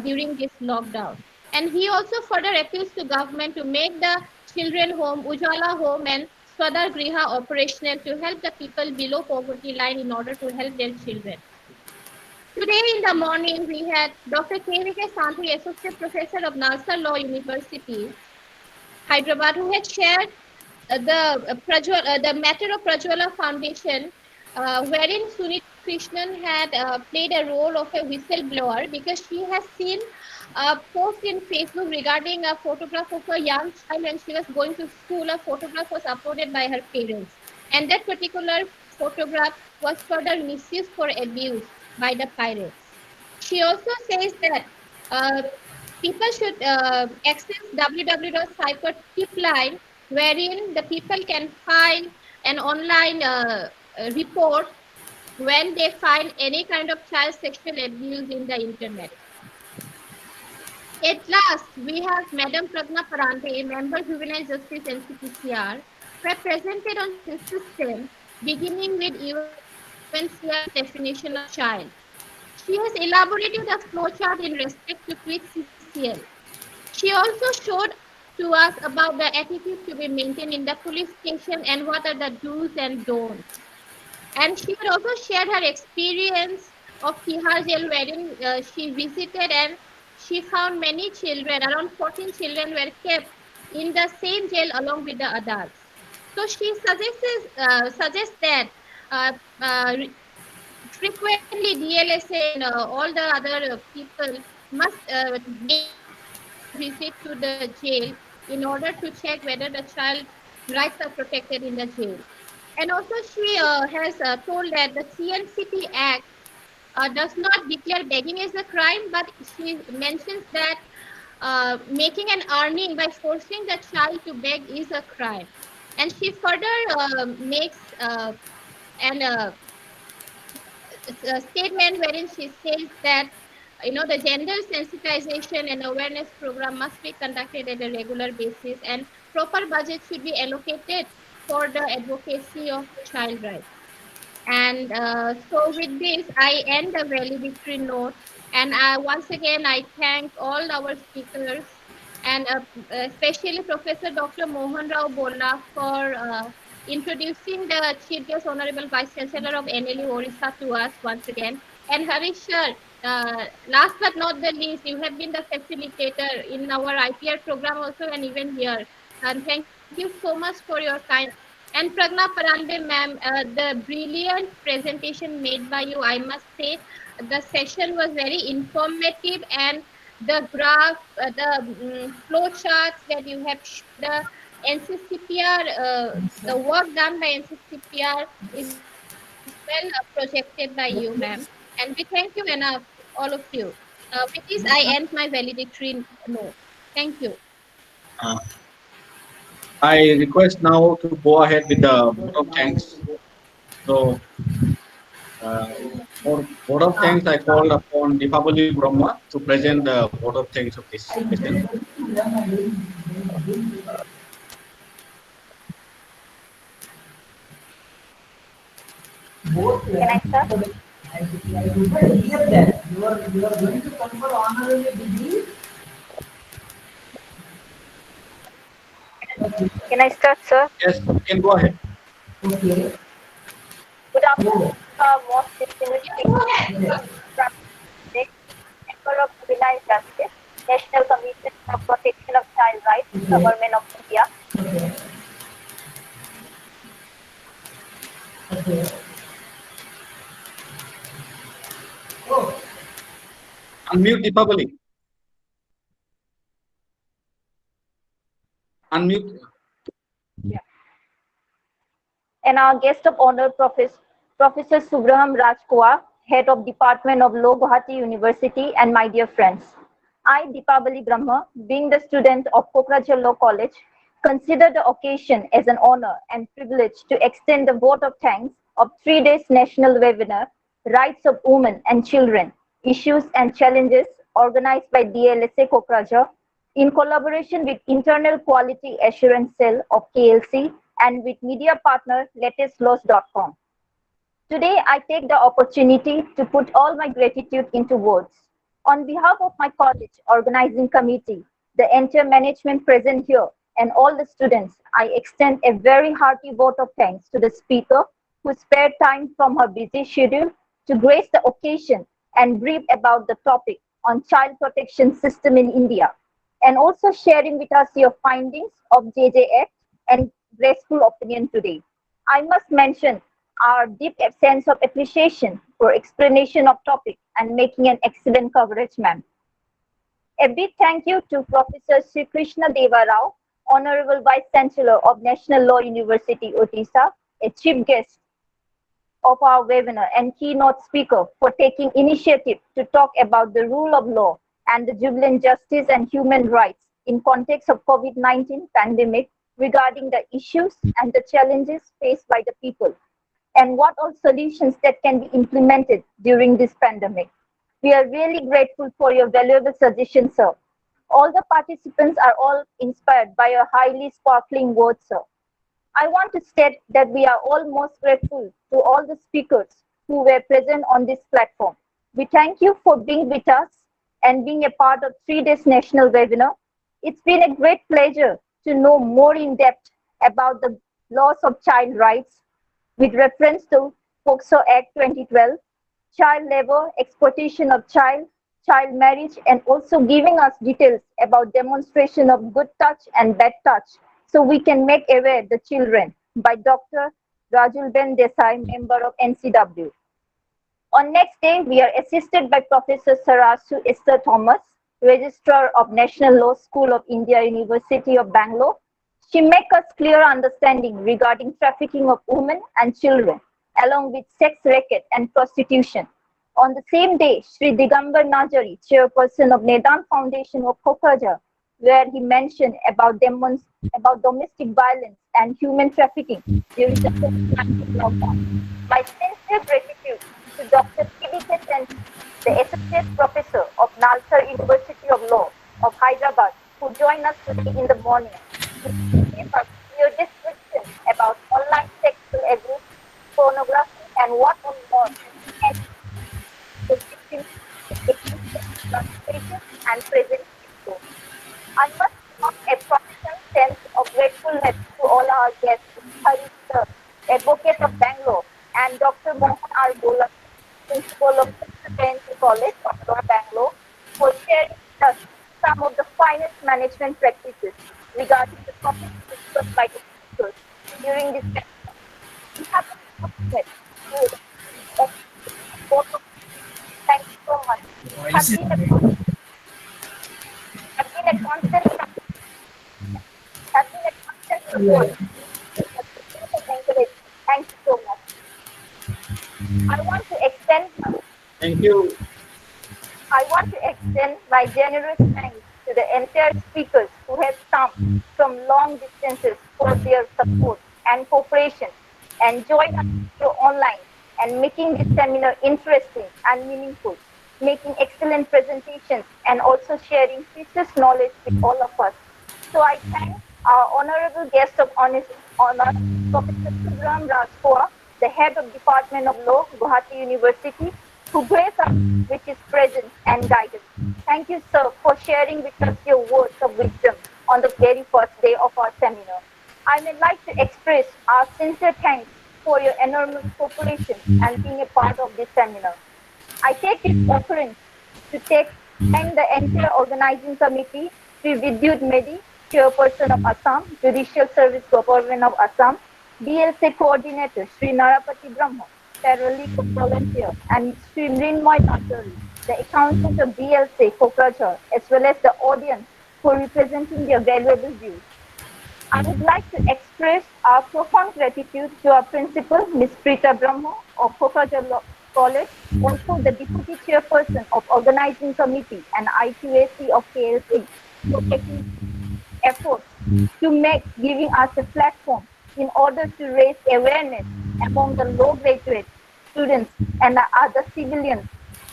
during this lockdown. And he also further appeals to government to make the children home, Ujala home, and Swadhar Griha operational to help the people below poverty line in order to help their children. Today in the morning, we had Dr. K.V.K. Santri, Associate Professor of Nalsar Law University, Hyderabad, who had shared the matter of Prajwala Foundation, wherein Sunit Krishnan had played a role of a whistleblower because she has seen a post in Facebook regarding a photograph of a young child when she was going to school. A photograph was uploaded by her parents, and that particular photograph was further misused for abuse by the pirates. She also says that people should access www.cyber-tip-line, wherein the people can file an online report when they find any kind of child sexual abuse in the internet. At last, we have Madam Pragna Parande, Member Juvenile Justice NCPCR, represented on system beginning with UNCR definition of child. She has elaborated a flowchart in respect to quick CCL. She also showed to us about the attitude to be maintained in the police station and what are the do's and don'ts. And she had also shared her experience of Tihar jail wherein she visited and she found many children, around 14 children were kept in the same jail along with the adults. So she suggests that uh, uh, frequently DLSA and all the other people must make visit to the jail in order to check whether the child rights are protected in the jail. And also she has told that the CNCT Act does not declare begging as a crime, but she mentions that making an earning by forcing the child to beg is a crime. And she further makes a statement wherein she says that the gender sensitization and awareness program must be conducted at a regular basis and proper budget should be allocated for the advocacy of child rights. And so with this, I end the valedictory note. And once again, I thank all our speakers and especially Professor Dr. Mohan Rao Bolla for introducing the Chief Guest Honorable Vice Chancellor of NLU Orissa to us once again. And Harish sir, last but not the least, you have been the facilitator in our IPR program also and even here. And thank you so much for your kind. And Pragna Parande ma'am, the brilliant presentation made by you, I must say, the session was very informative and the graph, the flow charts that you have, the NCCPR, the work done by NCCPR is well projected by you, ma'am. And we thank you enough, all of you. With this, I end my valedictory note. Thank you. Uh, I request now to go ahead with the vote of thanks. So, for vote of thanks, I called upon Deepavali Brahma to present the vote of thanks of this session. Can I start? You are going to confer honorary degree. Can I start, sir? Yes, you can go ahead. Okay. Good afternoon, most distinguished speakers from the Member of Juvenile Justice, National Commission for Protection of Child Rights, Government of India. Okay. Oh, Unmute Deepavali. Unmute. And our guest of honor, Professor Subraham Rajkua, Head of Department of Law, Guwahati University, and my dear friends. I, Deepavali Brahma, being the student of Kokrajhar Law College, consider the occasion as an honor and privilege to extend the vote of thanks of 3 days national webinar, Rights of Women and Children, Issues and Challenges, organized by DLSA Kokrajhar in collaboration with Internal Quality Assurance Cell of KLC and with media partner latestlaws.com. Today, I take the opportunity to put all my gratitude into words. On behalf of my college organizing committee, the entire management present here, and all the students, I extend a very hearty vote of thanks to the speaker who spared time from her busy schedule to grace the occasion and brief about the topic on child protection system in India, and also sharing with us your findings of JJ Act and graceful opinion today. I must mention our deep sense of appreciation for explanation of topic and making an excellent coverage, ma'am. A big thank you to Professor Sri Krishna Deva Rao, Honorable Vice Chancellor of National Law University, Odisha, a chief guest of our webinar and keynote speaker for taking initiative to talk about the rule of law and the juvenile justice and human rights in context of COVID-19 pandemic regarding the issues and the challenges faced by the people and what all solutions that can be implemented during this pandemic. We are really grateful for your valuable suggestions, sir. All the participants are all inspired by your highly sparkling words, sir. I want to state that we are all most grateful to all the speakers who were present on this platform. We thank you for being with us and being a part of 3 days national webinar. It's been a great pleasure to know more in depth about the loss of child rights with reference to POCSO Act 2012, child labor, exploitation of child marriage, and also giving us details about demonstration of good touch and bad touch so we can make aware the children by Dr. Rajul-Ben Desai, member of NCW. On next day, we are assisted by Professor Sarasu Esther Thomas, Registrar of National Law School of India, University of Bangalore. She makes us clear understanding regarding trafficking of women and children, along with sex racket and prostitution. On the same day, Sri Digambar Najari, chairperson of Nedan Foundation of Kokrajhar, where he mentioned about domestic violence and human trafficking during the COVID-19 lockdown. My sincere gratitude to Dr. P.D.K. Sen, the Associate Professor of Nalsar University of Law of Hyderabad, who joined us today in the morning to give us clear description about online sexual abuse, pornography, and what on more the victims and present. I must have a profound sense of gratefulness to all our guests, Hari Sir, Advocate of Bangalore, and Dr. Mohan R. Gola, Principal of Trinity College of Bangalore, for sharing with us some of the finest management practices regarding the topics discussed by the speakers during this session. We have a commitment to thank you so much. Have been a constant support. Thank you so much. I want to extend my generous thanks to the entire speakers who have come from long distances for their support and cooperation and joined us through online and making this seminar interesting and meaningful, making excellent presentations and also sharing precious knowledge with all of us. So I thank our honorable guest of honor, Professor Subram Rajkoa, the head of Department of Law, Guwahati University, who graced us with his presence and guidance. Thank you, sir, for sharing with us your words of wisdom on the very first day of our seminar. I would like to express our sincere thanks for your enormous cooperation and being a part of this seminar. I take this occurrence to thank the entire organizing committee, Sri Vidyut Medi, Chairperson of Assam, Judicial Service Government of Assam, BLC Coordinator, Sri Narapati Brahma, Paralegal Volunteer, and Sri Mrinmoy Tatari, the accountant of BLC Kokrajhar, as well as the audience for representing their valuable views. I would like to express our profound gratitude to our principal, Ms. Preeta Brahma of Kokrajhar Law College, also the Deputy Chairperson of Organizing Committee and IQAC of KLC, for taking efforts to giving us a platform in order to raise awareness among the law graduate students and the other civilians,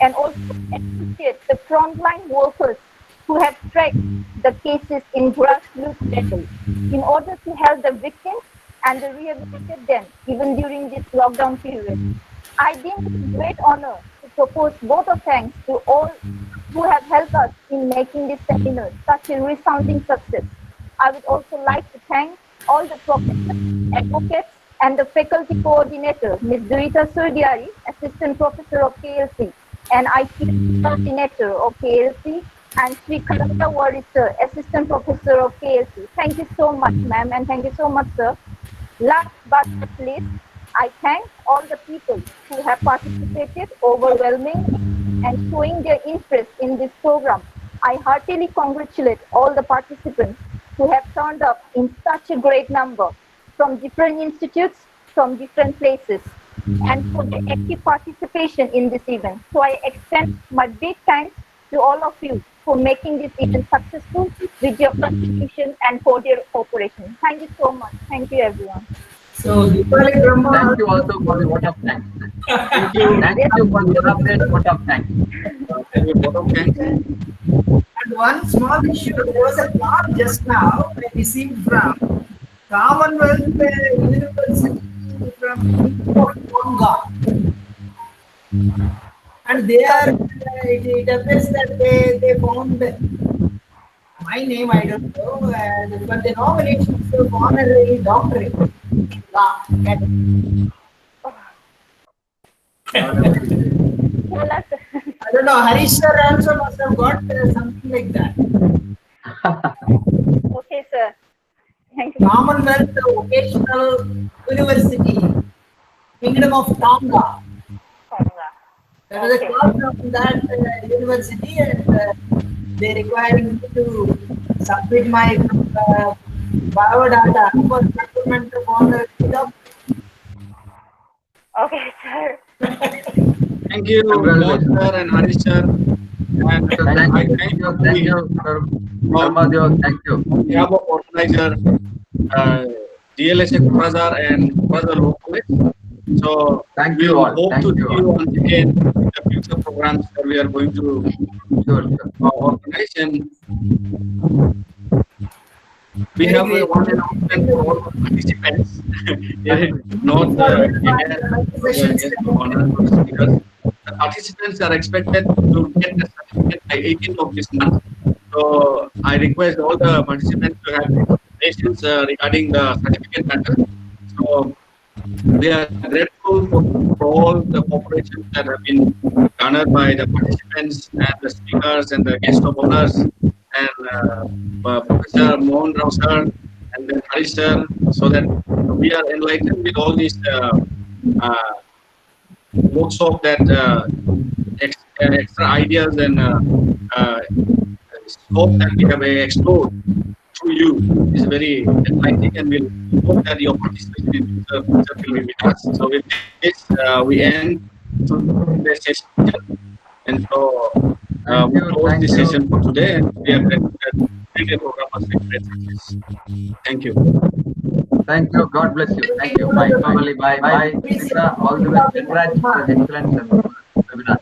and also appreciate the frontline workers who have tracked the cases in grassroots level in order to help the victims and rehabilitate them even during this lockdown period. I deem it a great honor to propose vote of thanks to all who have helped us in making this seminar such a resounding success. I would also like to thank all the professors, advocates, and the faculty coordinator, Ms. Durita Surdiari, Assistant Professor of KLC, and IT Coordinator of KLC, and Sri Kalanta Warisar, Assistant Professor of KLC. Thank you so much, ma'am, and thank you so much, sir. Last but not least, I thank all the people who have participated overwhelming and showing their interest in this program. I heartily congratulate all the participants who have turned up in such a great number from different institutes, from different places, and for the active participation in this event. So I extend my big thanks to all of you for making this event successful with your contribution and for your cooperation. Thank you so much. Thank you, everyone. So, Deepali Brahma, Thank you also for the vote of thanks. Thank you for the elaborate vote of thanks. Vote of thanks. one small issue. There was a call just now I received from Commonwealth University from Tonga. And they are, it appears that they found my name, I don't know, but the nominations of honorary doctorate. Law. Tell us. I don't know, Harish sir also must have got something like that. Okay, sir. Thank you. Commonwealth Vocational University, Kingdom of Tonga. There was a call from that university, and they required me to submit my biodata for supplement of honorary doctorate. Okay, sir. Thank you, both sir and Harish sir. And Thank you, sir. Brahmadev, thank you. on behalf of organizer, DLSA Kurazar and Kurazar Law College. So Thank we you all. hope Thank to you see all. you once again in the future programs that we are going to Sure, sir. organize. And we have one announcement for all the participants. Not guest honor speakers. The participants are expected to get the certificate by 18th of this month. So I request all the participants to have patience regarding the certificate matter. So we are grateful for all the cooperations that have been garnered by the participants and the speakers and the guest of honors and Professor Mohan Rao sir and then Harish sir, so that we are enlightened with all these workshop that extra ideas and scope that we have explored through you is very enlightening, and we'll hope that your participation in future will be with us. So with this, we end the session, and so we close this session for today, and we have created a program of great success. Thank you. Thank you. God bless you. Thank you. Bye, family. Bye, bye. All the best. Congrats for the excellence and webinar.